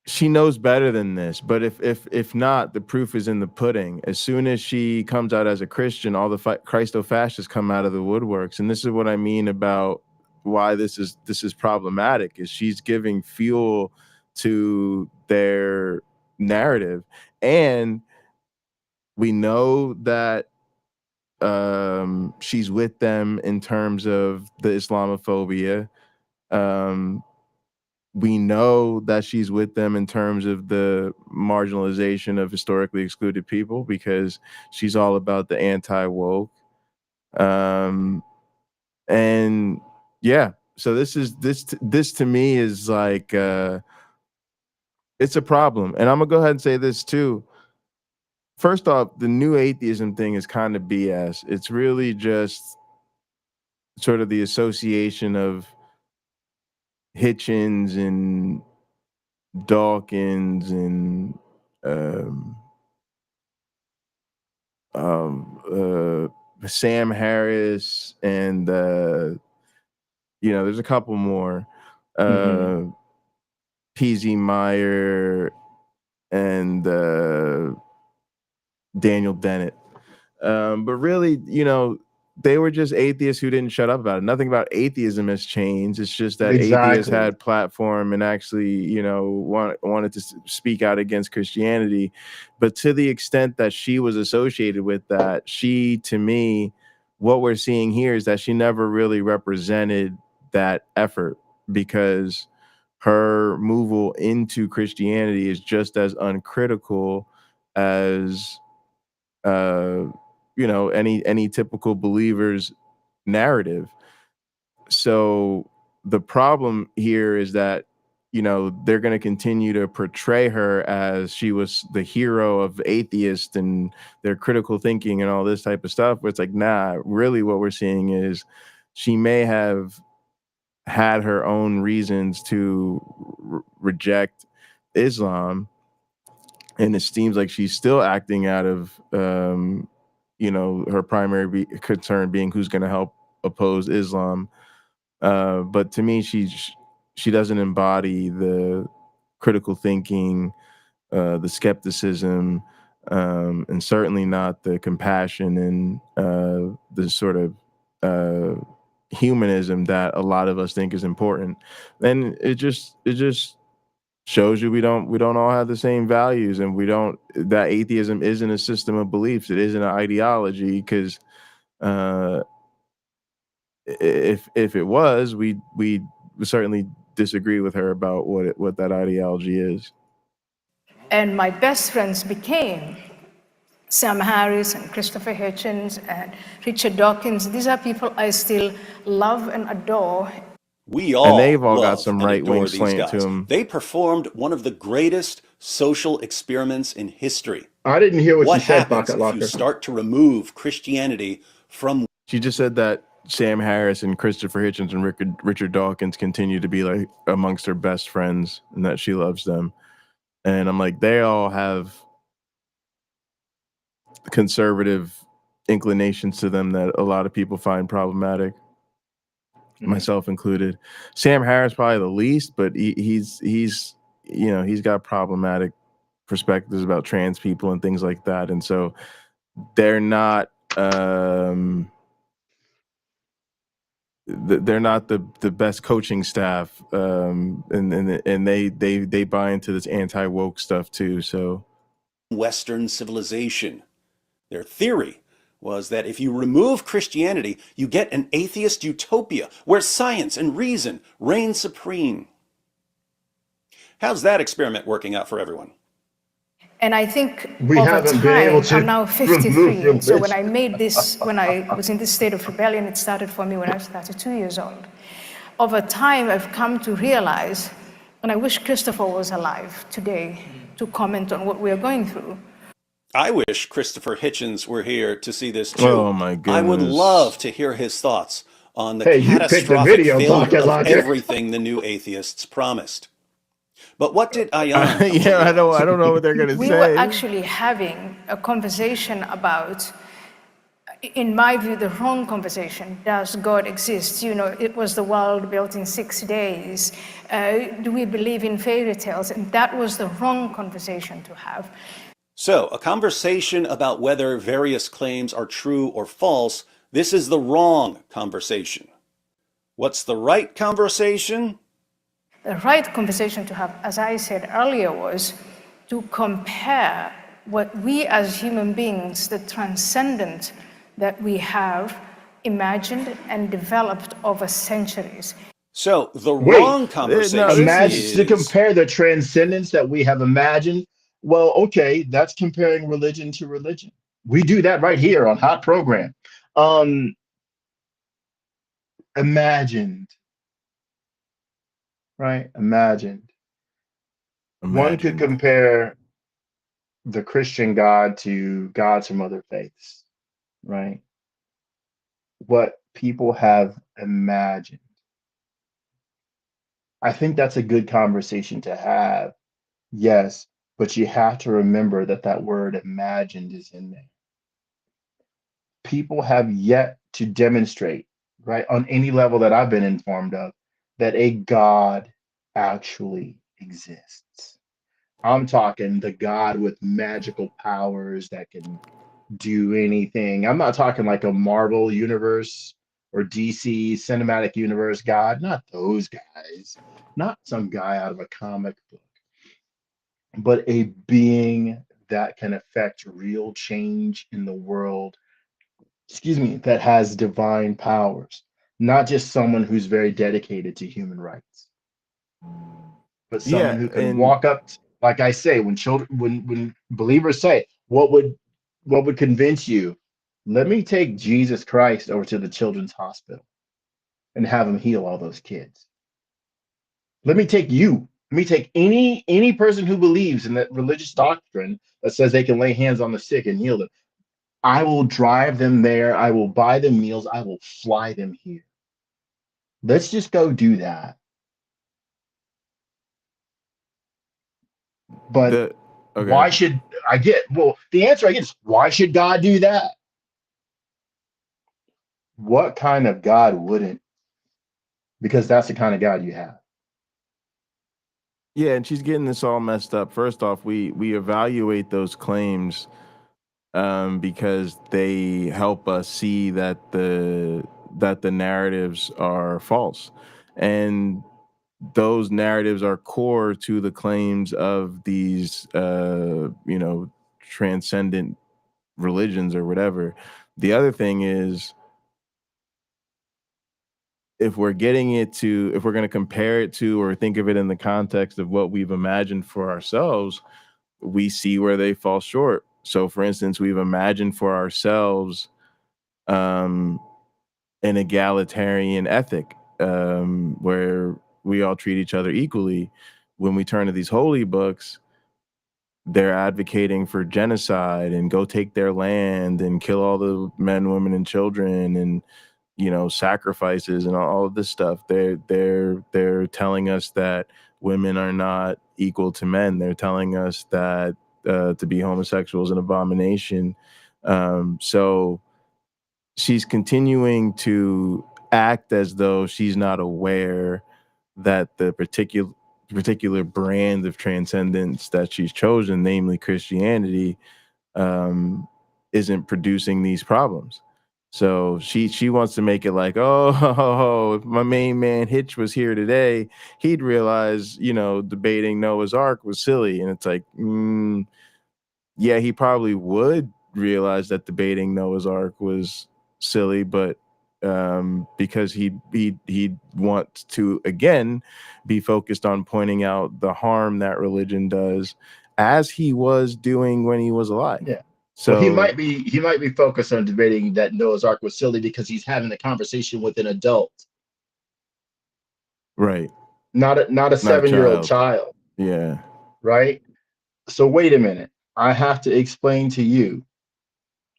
she knows better than this, but if not, the proof is in the pudding. As soon as she comes out as a Christian, all the Christo-fascists come out of the woodworks, and this is what I mean about why this is problematic, is she's giving fuel to their narrative. And we know that she's with them in terms of the Islamophobia. We know that she's with them in terms of the marginalization of historically excluded people, because she's all about the anti-woke. And yeah, so this to me is like it's a problem. And I'm gonna go ahead and say this too. First off, the new atheism thing is kind of BS. It's really just sort of the association of Hitchens and Dawkins and Sam Harris and there's a couple more, PZ Meyer and Daniel Dennett, but really, they were just atheists who didn't shut up about it. Nothing about atheism has changed. It's just that atheists had platform and actually, wanted to speak out against Christianity. But to the extent that she was associated with that, to me, what we're seeing here is that she never really represented that effort, because her moval into Christianity is just as uncritical as any typical believer's narrative. So the problem here is that they're going to continue to portray her as she was the hero of atheists and their critical thinking and all this type of stuff, but it's like, nah, really what we're seeing is she may have had her own reasons to reject Islam, and it seems like she's still acting out of her primary concern being who's going to help oppose Islam. But to me, she doesn't embody the critical thinking, the skepticism, and certainly not the compassion and the sort of humanism that a lot of us think is important. And it just shows you we don't all have the same values, and that atheism isn't a system of beliefs. It isn't an ideology, because if it was, we certainly disagree with her about what that ideology is. And my best friends became Sam Harris and Christopher Hitchens and Richard Dawkins. These are people I still love and adore. We all and they've all got love some and right-wing adore these slant guys. to them. They performed one of the greatest social experiments in history. I didn't hear what you said, happens Bucket if you Locker. start to remove Christianity from... She just said that Sam Harris and Christopher Hitchens and Richard Dawkins continue to be like amongst her best friends, and that she loves them. And I'm like, they all have conservative inclinations to them that a lot of people find problematic, myself included. Sam Harris probably the least, but he's got problematic perspectives about trans people and things like that, and so they're not they're not the best coaching staff, and they buy into this anti-woke stuff too. So Western civilization. Their theory was that if you remove Christianity, you get an atheist utopia where science and reason reign supreme. How's that experiment working out for everyone? And I think We over haven't been able time, to I'm now remove 53. So when religion. when I was in this state of rebellion, it started for me when I was 32 years old. Over time, I've come to realize, and I wish Christopher was alive today to comment on what we're going through. I wish Christopher Hitchens were here to see this too. Oh my goodness. I would love to hear his thoughts on the Hey, you picked the catastrophic video, failure Bucket of Locker. everything the new atheists promised. But what did Ayaan? yeah, I don't know what they're gonna We say. were actually having a conversation about, in my view, the wrong conversation. Does God exist? It was the world built in 6 days. Do we believe in fairy tales? And that was the wrong conversation to have. So, a conversation about whether various claims are true or false, this is the wrong conversation. What's the right conversation? The right conversation to have, as I said earlier, was to compare what we as human beings, the transcendent that we have imagined and developed over centuries. So the Wait, wrong conversation this imagine is to is... compare the transcendence that we have imagined. Well, okay, that's comparing religion to religion. We do that right here on Hot Program. Um, imagined, right? Imagined. One could imagined. compare the Christian God to gods from other faiths, right? What people have imagined. I think that's a good conversation to have. Yes, but you have to remember that that word imagined is in there. People have yet to demonstrate, right, on any level that I've been informed of, that a God actually exists. I'm talking the God with magical powers that can do anything. I'm not talking like a Marvel universe or DC cinematic universe God, not those guys, not some guy out of a comic book, but a being that can affect real change in the world, excuse me, that has divine powers, not just someone who's very dedicated to human rights, but someone Yeah, who can and walk up, like I say, when children, when believers say, what would convince you? Let me take Jesus Christ over to the children's hospital and have him heal all those kids. Let me take you. Let me take any person who believes in that religious doctrine that says they can lay hands on the sick and heal them. I will drive them there. I will buy them meals. I will fly them here. Let's just go do that. But the okay. why should I get? Well, the answer I get is why should God do that? What kind of God wouldn't? Because that's the kind of God you have. Yeah, and she's getting this all messed up. First off, we evaluate those claims because they help us see that the narratives are false, and those narratives are core to the claims of these transcendent religions or whatever. The other thing is, if we're going to compare it to or think of it in the context of what we've imagined for ourselves, we see where they fall short. So for instance, we've imagined for ourselves um, an egalitarian ethic where we all treat each other equally. When we turn to these holy books, they're advocating for genocide and go take their land and kill all the men, women, and children, and sacrifices and all of this stuff. They're telling us that women are not equal to men. They're telling us that to be homosexual is an abomination. So she's continuing to act as though she's not aware that the particular brand of transcendence that she's chosen, namely Christianity, isn't producing these problems. So she wants to make it like, oh, if my main man Hitch was here today, he'd realize, debating Noah's Ark was silly. And it's like, yeah, he probably would realize that debating Noah's Ark was silly, but because he'd want to again be focused on pointing out the harm that religion does, as he was doing when he was alive. Yeah. Well, he So might be focused on debating that Noah's Ark was silly because he's having a conversation with an adult, right, not a not a 7-year-old child. child, Yeah. right? So wait a minute. I have to explain to you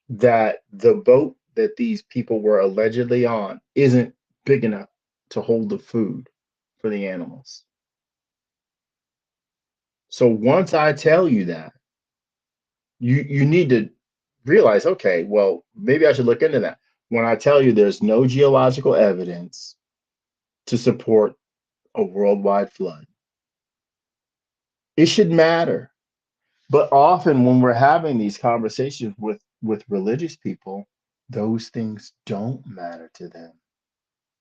that the boat that these people were allegedly on isn't big enough to hold the food for the animals. So once I tell you that, you need to realize, okay, well, maybe I should look into that. When I tell you there's no geological evidence to support a worldwide flood, it should matter. But often when we're having these conversations with religious people, those things don't matter to them.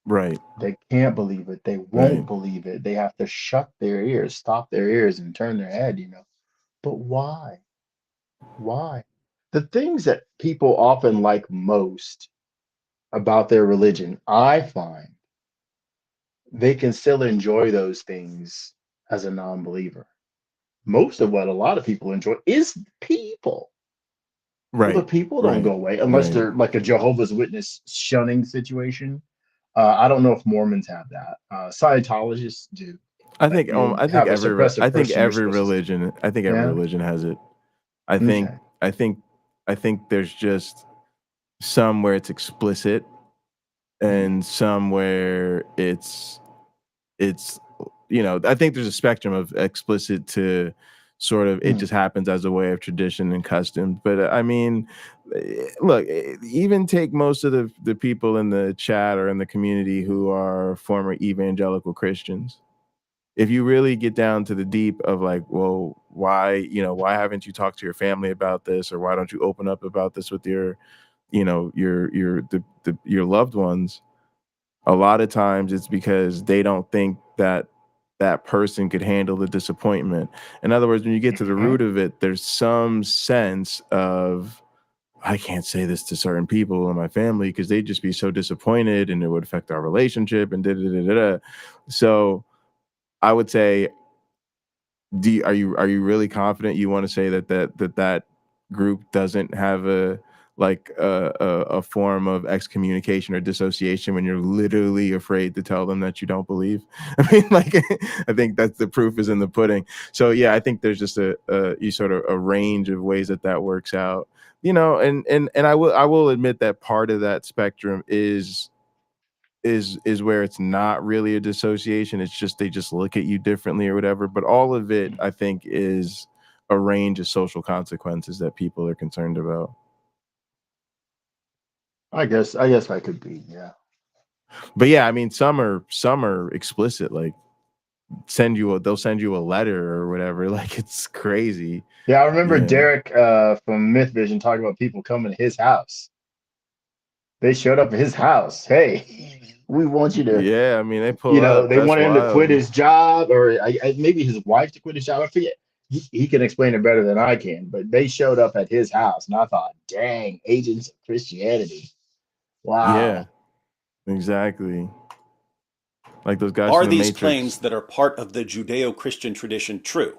Right. They can't believe it. They won't believe it. They have to shut their ears, stop their ears, and turn their head, But why? Why? The things that people often like most about their religion, I find they can still enjoy those things as a non-believer. Most of what a lot of people enjoy is people. The Right. people don't Right. go away unless Right. they're like a Jehovah's Witness shunning situation. I don't know if Mormons have that. Scientologists do. Like you'll have a suppressive person, you're supposed to. I think every Yeah. religion has it. I think Okay. I think I think there's just some where it's explicit Mm, and some where it's I think there's a spectrum of explicit to sort of it mm, just happens as a way of tradition and custom. But I mean, look, even take most of the people in the chat or in the community who are former evangelical Christians. If you really get down to the deep of like, well, why haven't you talked to your family about this, or why don't you open up about this with your, your loved ones? A lot of times it's because they don't think that that person could handle the disappointment. In other words, when you get to the mhm. root of it, there's some sense of, I can't say this to certain people in my family because they'd just be so disappointed and it would affect our relationship and da da da da da. So I would say, are you really confident you want to say that group doesn't have a form of excommunication or dissociation when you're literally afraid to tell them that you don't believe? I mean, like, I think that's the proof is in the pudding. So yeah, I think there's just you sort of a range of ways that works out. And I will admit that part of that spectrum is where it's not really a dissociation. It's just they just look at you differently or whatever. But all of it, I think, is a range of social consequences that people are concerned about. I guess I could be, yeah. But yeah, I mean, some are explicit, like they'll send you a letter or whatever. Like it's crazy. Yeah, I remember Yeah. Derek from Mythvision talking about people coming to his house. They showed up at his house. Hey, we want you to, Yeah, I mean, they pull up. they That's wanted him to quit wild. his job, or maybe his wife to quit his job. I forget. He can explain it better than I can, but they showed up at his house, and I thought, dang, agents of Christianity. Yeah, Wow. exactly. Like those guys Are from the these Matrix. claims that are part of the Judeo-Christian tradition true?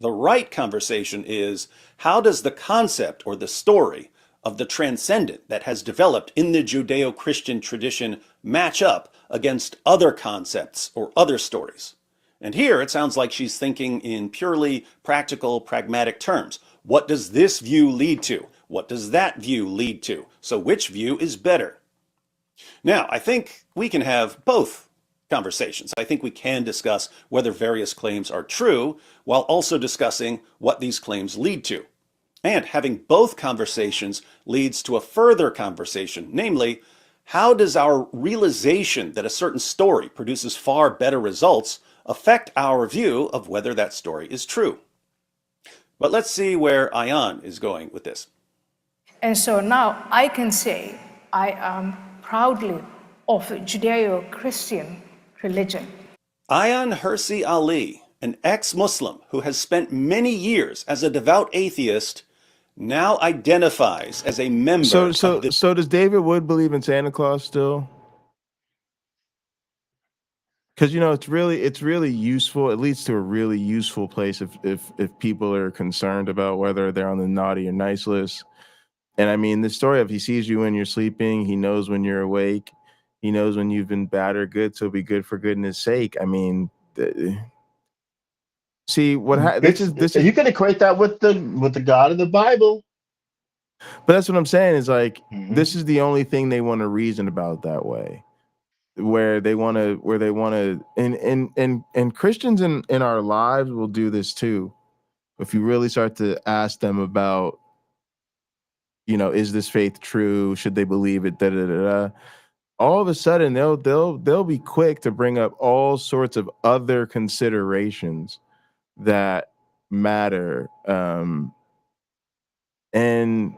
The right conversation is, how does the concept or the story of the transcendent that has developed in the Judeo-Christian tradition match up against other concepts or other stories? And here it sounds like she's thinking in purely practical, pragmatic terms. What does this view lead to? What does that view lead to? So which view is better? Now, I think we can have both conversations. I think we can discuss whether various claims are true while also discussing what these claims lead to. And having both conversations leads to a further conversation, namely, how does our realization that a certain story produces far better results affect our view of whether that story is true? But let's see where Ayaan is going with this. And so now I can say I am proudly of a Judeo-Christian religion. Ayaan Hirsi Ali, an ex-Muslim who has spent many years as a devout atheist, now identifies as a So member of so the so does David Wood believe in Santa Claus still? Because it's really useful. It leads to a really useful place if people are concerned about whether they're on the naughty or nice list. And I mean, the story of he sees you when you're sleeping, he knows when you're awake, he knows when you've been bad or good, so be good for goodness sake. I mean, see this It's is, you can equate that with the God of the Bible. but that's what I'm saying is like Hmm. this is the only thing they want to reason about that way. Where they want to and Christians in our lives will do this too. If you really start to ask them about, is this faith true, should they believe it, da da da da, all of a sudden they'll be quick to bring up all sorts of other considerations that matter. And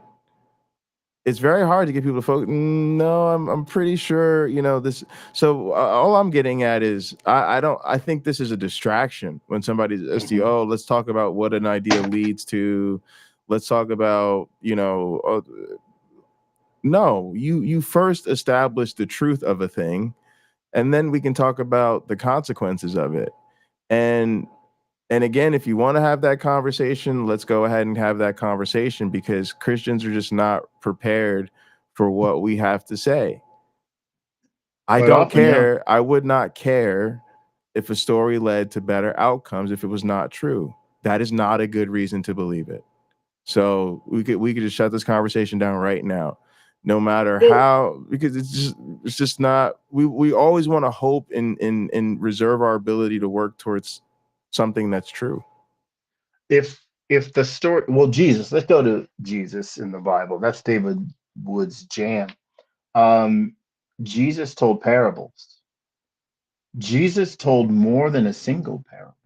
it's very hard to get people to focus. No, I'm pretty sure, this. So all I'm getting at is I think this is a distraction when somebody says to you, oh, let's talk about what an idea leads to. Let's talk about, no, you first establish the truth of a thing, and then we can talk about the consequences of it. And again, if you want to have that conversation, let's go ahead and have that conversation, because Christians are just not prepared for what we have to say. I Quite don't often, yeah. care. I would not care if a story led to better outcomes if it was not true. That is not a good reason to believe it. So we could just shut this conversation down right now. No matter how, because it's just not. We always want to hope and reserve our ability to work towards something that's true. If the story, well, Jesus, let's go to Jesus in the Bible. That's David Wood's jam. Jesus told parables. Jesus told more than a single parable.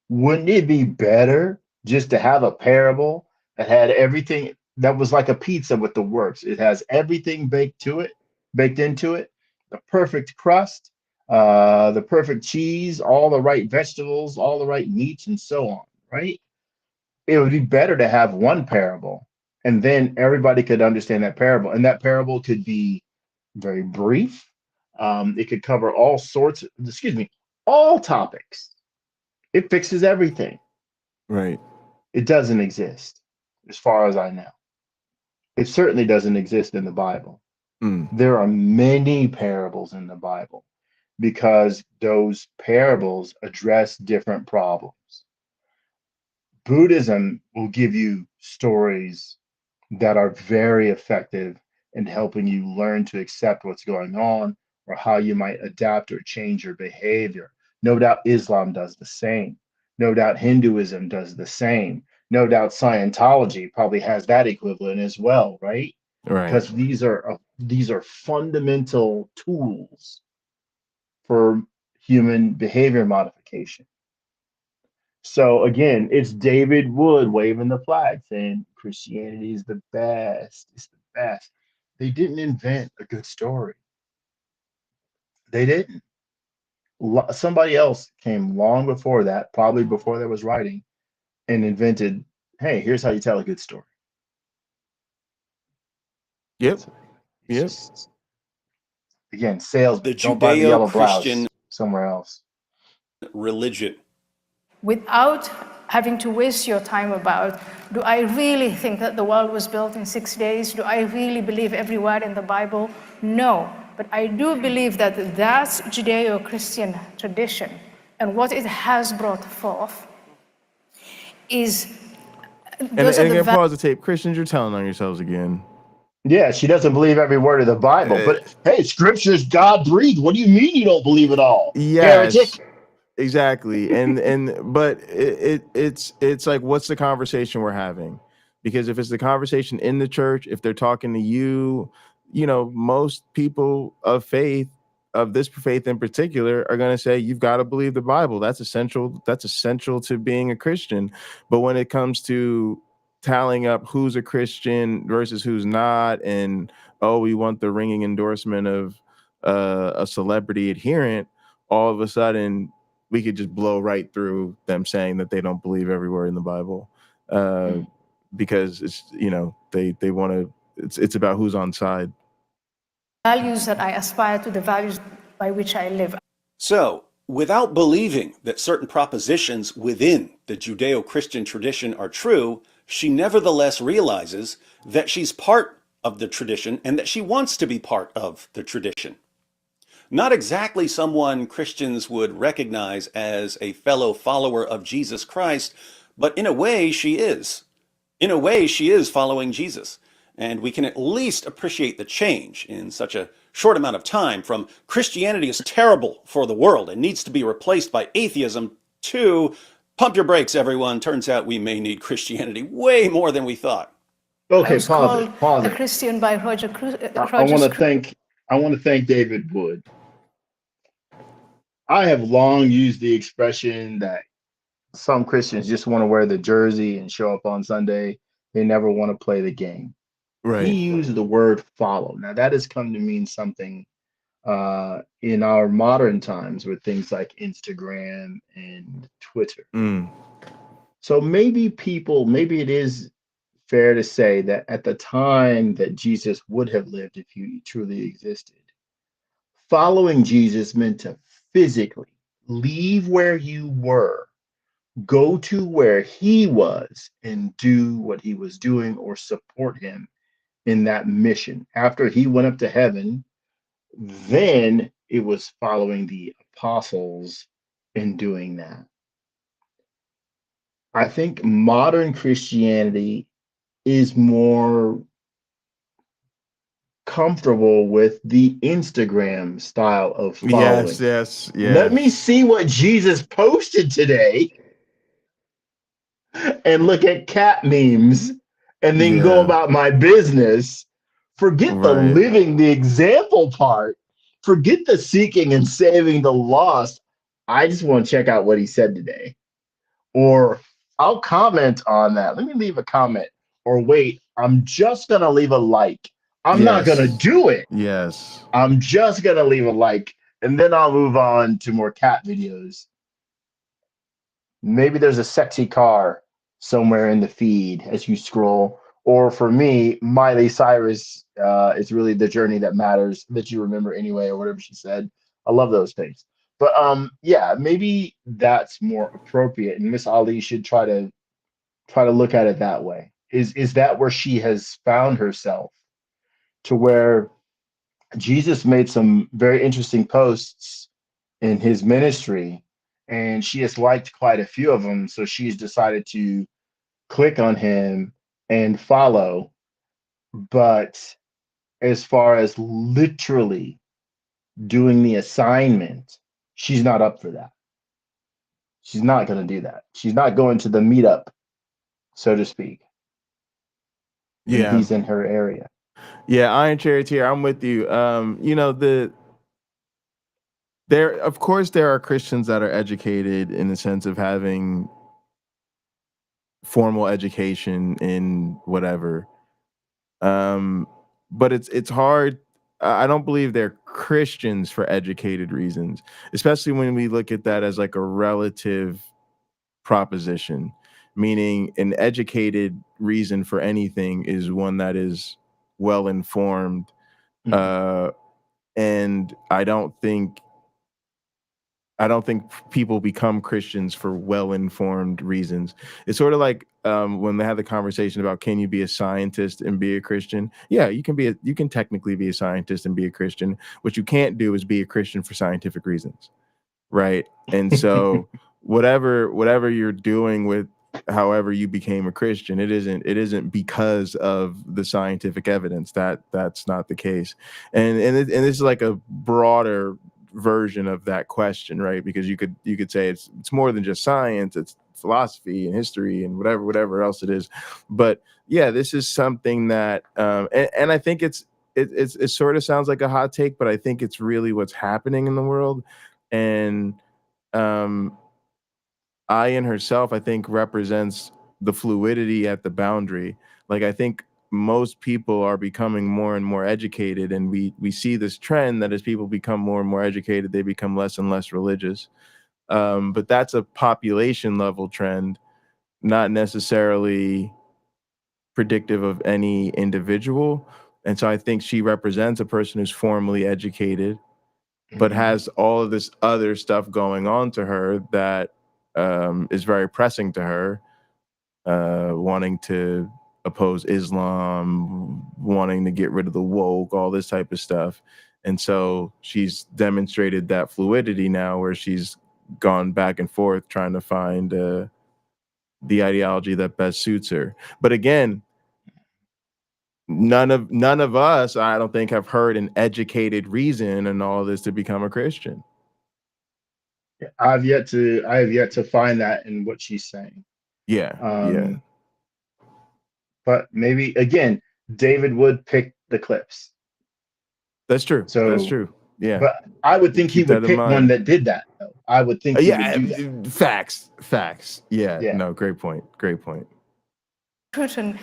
Wouldn't it be better just to have a parable that had everything, that was like a pizza with the works? It has everything baked into it, the perfect crust, the perfect cheese, all the right vegetables, all the right meats, and so on, right? It would be better to have one parable, and then everybody could understand that parable. And that parable could be very brief. It could cover all topics. It fixes everything. Right. It doesn't exist, as far as I know. It certainly doesn't exist in the Bible. There are many parables in the Bible because those parables address different problems. Buddhism will give you stories that are very effective in helping you learn to accept what's going on or how you might adapt or change your behavior. No doubt Islam does the same. No doubt Hinduism does the same. No doubt Scientology probably has that equivalent as well, right? Right. Because these are fundamental tools for human behavior modification. So again, it's David Wood waving the flag saying Christianity is the best. It's the best. They didn't invent a good story. They didn't. Somebody else came long before that, probably before there was writing, and invented, hey, here's how you tell a good story. Yep. Yep. Again, salesman. The Don't buy the yellow Judeo-Christian blouse somewhere else. religion. Without having to waste your time about, do I really think that the world was built in 6 days? Do I really believe every word in the Bible? No. But I do believe that that's Judeo-Christian tradition, and what it has brought forth is... And again, pause the tape. Christians, you're telling on yourselves again. Yeah, she doesn't believe every word of the Bible. But hey, Scripture's God breathed. What do you mean you don't believe it all? Yes. Heretic. Exactly. But it's like, what's the conversation we're having? Because if it's the conversation in the church, if they're talking to you, most people of faith, of this faith in particular, are going to say you've got to believe the Bible. That's essential to being a Christian. But when it comes to tallying up who's a Christian versus who's not, and we want the ringing endorsement of a celebrity adherent, all of a sudden we could just blow right through them saying that they don't believe every word in the Bible, because it's, they want to, it's about who's on side. Values that I aspire to, the values by which I live. So, without believing that certain propositions within the Judeo-Christian tradition are true, she nevertheless realizes that she's part of the tradition and that she wants to be part of the tradition. Not exactly someone Christians would recognize as a fellow follower of Jesus Christ, but in a way she is. In a way she is following Jesus. And we can at least appreciate the change in such a short amount of time from Christianity is terrible for the world and needs to be replaced by atheism to pump your brakes, everyone. Turns out we may need Christianity way more than we thought. Okay, pause it. A Christian by Roger I want to thank David Wood. I have long used the expression that some Christians just want to wear the jersey and show up on Sunday. They never want to play the game. Right. he used the word follow. Now that has come to mean something in our modern times with things like Instagram and Twitter. Mm. So maybe it is fair to say that at the time that Jesus would have lived, if he truly existed, following Jesus meant to physically leave where you were, go to where he was, and do what he was doing or support him in that mission. After he went up to heaven, then it was following the apostles and doing that. I think modern Christianity is more comfortable with the Instagram style of Yes, following. yes, Let me yes. see what Jesus posted today and look at cat memes and then go Yeah, about my business. Forget the right. living the example part. Forget the seeking and saving the lost. I just want to check out what he said today. Or I'll comment on that. Let me leave a comment. Or wait, I'm just going to leave a like. I'm not going to Yes. do it. Yes. I'm just going to leave a like. And then I'll move on to more cat videos. Maybe there's a sexy car somewhere in the feed as you scroll. Or for me, Miley Cyrus is really the journey that matters that you remember anyway, or whatever she said. I love those things. But yeah, maybe that's more appropriate. And Miss Ali should try to look at it that way. Is that where she has found herself to where Jesus made some very interesting posts in his ministry, and she has liked quite a few of them. So she's decided to click on him and follow. But as far as literally doing the assignment, she's not up for that. She's not going to do that. She's not going to the meetup, so to speak, when Yeah. he's in her area. Yeah, Iron Charioteer, I'm with you. Of course there are Christians that are educated in the sense of having formal education in whatever. Um, but it's hard. I don't believe they're Christians for educated reasons, especially when we look at that as like a relative proposition, meaning an educated reason for anything is one that is well informed. Mhm. Uh, and I don't think people become Christians for well-informed reasons. It's sort of like when they have the conversation about can you be a scientist and be a Christian? Yeah, you can technically be a scientist and be a Christian. What you can't do is be a Christian for scientific reasons, right? And so whatever you're doing with however you became a Christian, it isn't because of the scientific evidence. That's not the case. And this is like a broader version of that question, right? Because you could say it's more than just science, it's philosophy and history and whatever else it is. But yeah, this is something that and I think it sort of sounds like a hot take, but I think it's really what's happening in the world. And um Ayaan herself, I think, represents the fluidity at the boundary. Like I think most people are becoming more and more educated, and we see this trend that as people become more and more educated, they become less and less religious. But that's a population level trend, not necessarily predictive of any individual. And so I think she represents a person who's formally educated but Mhm. has all of this other stuff going on to her that is very pressing to her, wanting to oppose Islam, wanting to get rid of the woke, all this type of stuff. And so she's demonstrated that fluidity now where she's gone back and forth trying to find the ideology that best suits her. But again, none of us, I don't think, have heard an educated reason and all this to become a Christian. I have yet to find that in what she's saying. Yeah, yeah. Um, but maybe again, David would pick the clips. That's true. That's So, true. Yeah. but I would think he Keep that would in pick one mind. that did that though. I would think he would Yeah, do that. facts. Facts. Yeah. Yeah. No, great point. Great point. Putin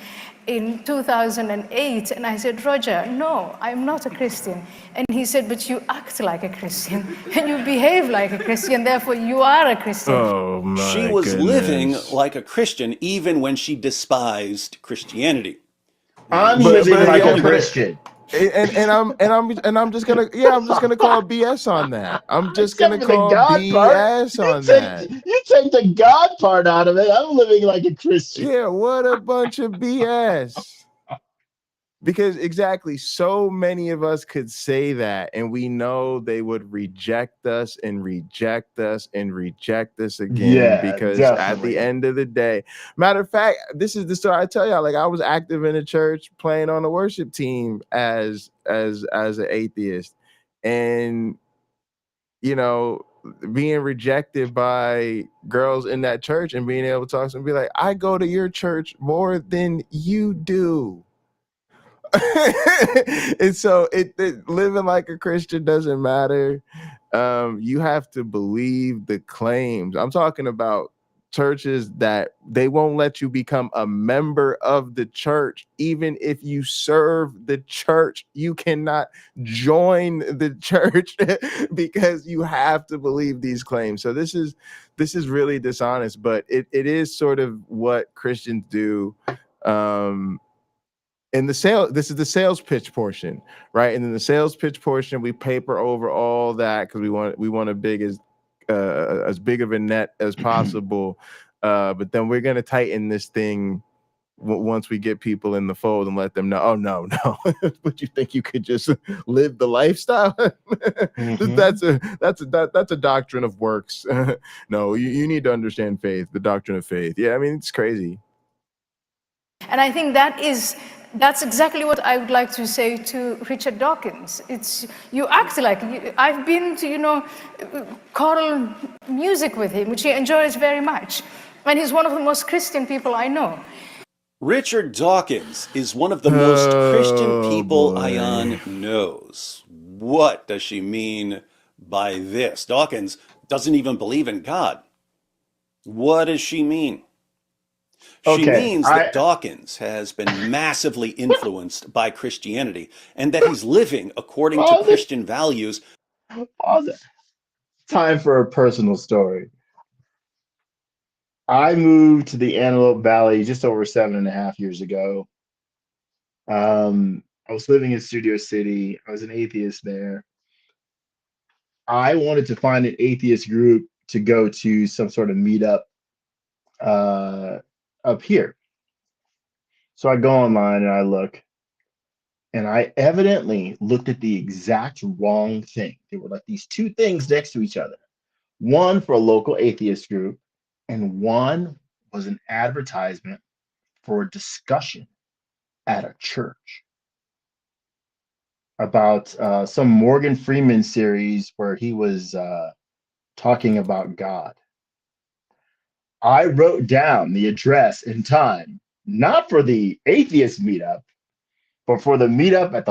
in 2008, and I said, Roger, no, I'm not a Christian. And he said, but you act like a Christian, and you behave like a Christian, therefore you are a Christian. Oh my She was living goodness. like a Christian even when she despised Christianity. I'm But living like yeah, a Christian. and I'm just gonna I'm just gonna call BS on that. I'm just Except gonna for the call God part. BS You on take that. you take the God part out of it. I'm living like a Christian. Yeah, what a bunch of BS. Because exactly, so many of us could say that, and we know they would reject us and reject us and reject us again. Yeah, Because at the definitely. end of the day, matter of fact, this is the story I tell y'all. Like, I was active in a church playing on the worship team as an atheist, and you know, being rejected by girls in that church and being able to talk to them and be like, I go to your church more than you do. And so living like a Christian doesn't matter. You have to believe the claims. I'm talking about churches that they won't let you become a member of the church. Even if you serve the church, you cannot join the church because you have to believe these claims. So this is really dishonest, but it is sort of what Christians do. In the sale, this is the sales pitch portion, right? And in the sales pitch portion, we paper over all that because we want as big of a net as possible. But then we're gonna tighten this thing once we get people in the fold and let them know. Oh no, but you think you could just live the lifestyle? That's a doctrine of works. No, you need to understand faith, the doctrine of faith. Yeah, I mean it's crazy. And I think that's exactly what I would like to say to Richard Dawkins. It's, you act like, I've been to, choral music with him, which he enjoys very much. And he's one of the most Christian people I know. Richard Dawkins is one of the most Christian people boy. Ayaan knows. What does she mean by this? Dawkins doesn't even believe in God. What does she mean? She means that Dawkins has been massively influenced by Christianity and that he's living according to Christian values. Time for a personal story. I moved to the Antelope Valley just over 7.5 years ago. I was living in Studio City. I was an atheist there. I wanted to find an atheist group to go to some sort of meetup up here. So I go online and I look, and I evidently looked at the exact wrong thing. They were like these two things next to each other. One for a local atheist group, and one was an advertisement for a discussion at a church about some Morgan Freeman series where he was talking about God. I wrote down the address and time, not for the atheist meetup, but for the meetup at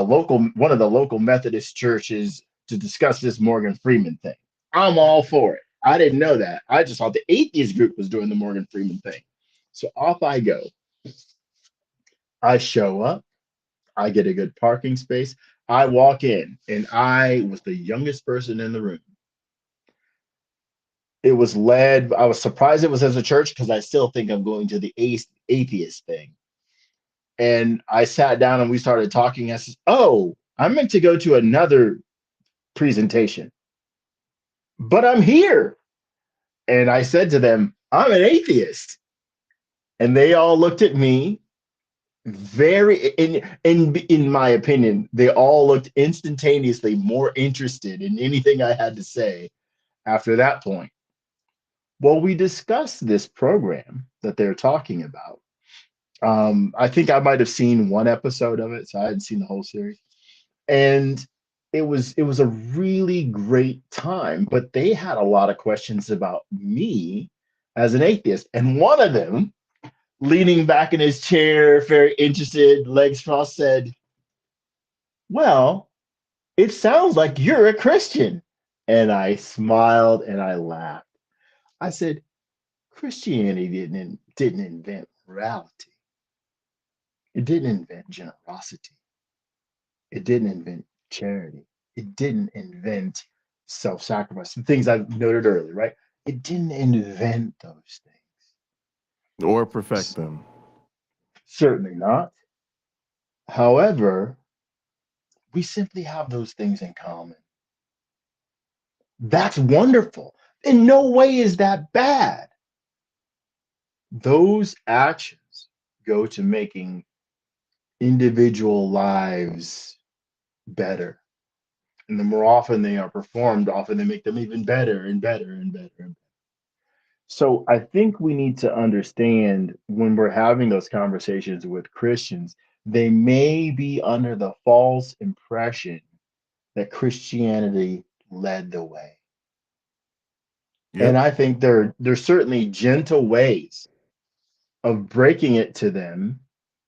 one of the local Methodist churches to discuss this Morgan Freeman thing. I'm all for it. I didn't know that. I just thought the atheist group was doing the Morgan Freeman thing. So off I go. I show up. I get a good parking space. I walk in, and I was the youngest person in the room. It was led, I was surprised it was as a church because I still think I'm going to the atheist thing. And I sat down and we started talking. I said, oh, I meant to go to another presentation, but I'm here. And I said to them, I'm an atheist. And they all looked at me in my opinion, they all looked instantaneously more interested in anything I had to say after that point. Well, we discussed this program that they're talking about. I think I might have seen one episode of it, so I hadn't seen the whole series. And it was a really great time, but they had a lot of questions about me as an atheist. And one of them, leaning back in his chair, very interested, legs crossed, said, well, it sounds like you're a Christian. And I smiled and I laughed. I said, Christianity didn't invent morality. It didn't invent generosity. It didn't invent charity. It didn't invent self-sacrifice. The things I've noted earlier, right? It didn't invent those things. Or perfect them. Certainly not. However, we simply have those things in common. That's wonderful. In no way is that bad. Those actions go to making individual lives better. And the more often they are performed, often they make them even better and better and better and better. So I think we need to understand when we're having those conversations with Christians, they may be under the false impression that Christianity led the way. And Yep. I think there's certainly gentle ways of breaking it to them.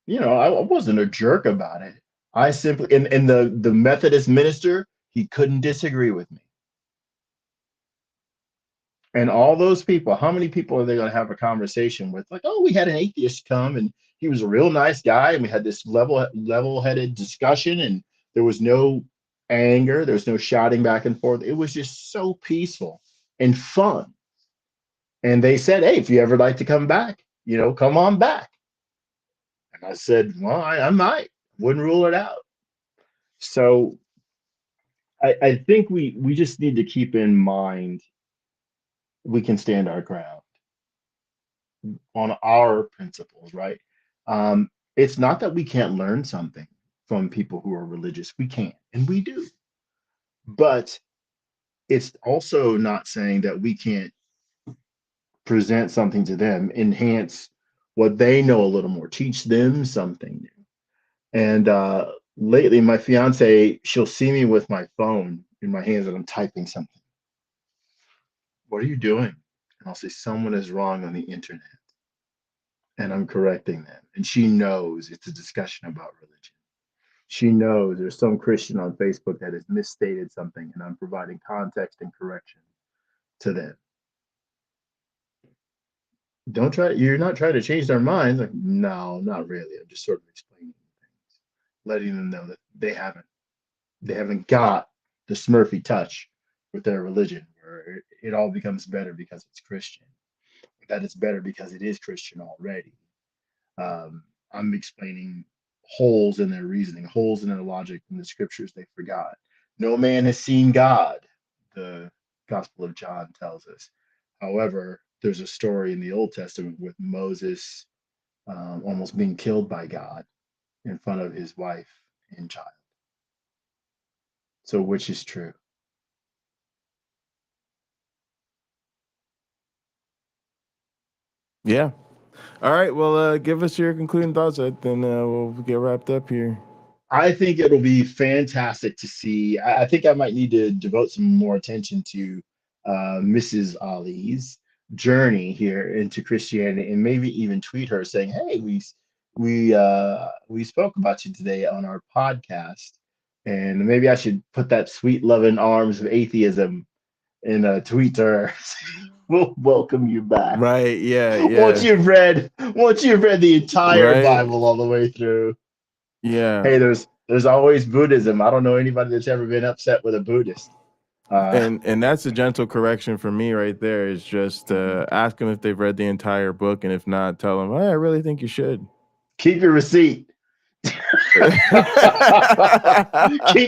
I wasn't a jerk about it. I simply and the Methodist minister, he couldn't disagree with me. And all those people, how many people are they going to have a conversation with? Like, oh, we had an atheist come and he was a real nice guy, and we had this level-headed discussion, and there was no anger, there was no shouting back and forth. It was just so peaceful and fun. And they said, hey, if you ever like to come back, come on back. And I said, well, I might. Wouldn't rule it out. So I think we just need to keep in mind we can stand our ground on our principles, right? It's not that we can't learn something from people who are religious. We can, and we do. But it's also not saying that we can't present something to them, enhance what they know a little more, teach them something new. And lately, my fiance, she'll see me with my phone in my hands and I'm typing something. What are you doing? And I'll say, someone is wrong on the internet. And I'm correcting them. And she knows it's a discussion about religion. She knows there's some Christian on Facebook that has misstated something, and I'm providing context and correction to them. You're not trying to change their minds. Like, no, not really. I'm just sort of explaining things, letting them know that they haven't got the Smurfy touch with their religion, where it all becomes better because it's Christian. That it's better because it is Christian already. I'm explaining holes in their reasoning, holes in their logic in the scriptures they forgot. No man has seen God, the Gospel of John tells us. However, there's a story in the Old Testament with Moses almost being killed by God in front of his wife and child. So which is true? Yeah. All right. Well, give us your concluding thoughts, then we'll get wrapped up here. I think it'll be fantastic to see. I think I might need to devote some more attention to Mrs. Ali's journey here into Christianity, and maybe even tweet her saying, "Hey, we spoke about you today on our podcast, and maybe I should put that sweet loving arms of atheism in a tweet to her. We'll welcome you back Right. Yeah. once Yeah. you've read the entire Right. Bible all the way through." Yeah. Hey, there's always Buddhism. I don't know anybody that's ever been upset with a Buddhist. And that's a gentle correction for me right there. Is just ask them if they've read the entire book, and if not, tell them, hey, I really think you should. Keep your receipt. Keep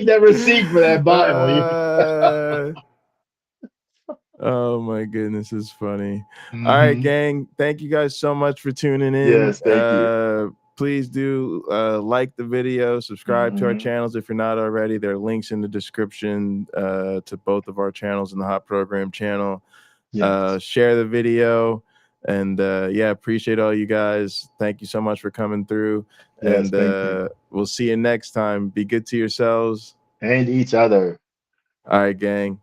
that receipt for that Bible. Oh my goodness, it's funny. Mm-hmm. All right, gang. Thank you guys so much for tuning in. Yes, thank you. Please do like the video, subscribe to our channels if you're not already. There are links in the description to both of our channels and the Hot Program channel. Yes. Share the video, and yeah, appreciate all you guys. Thank you so much for coming through. Yes, And we'll see you next time. Be good to yourselves and each other. All right, gang.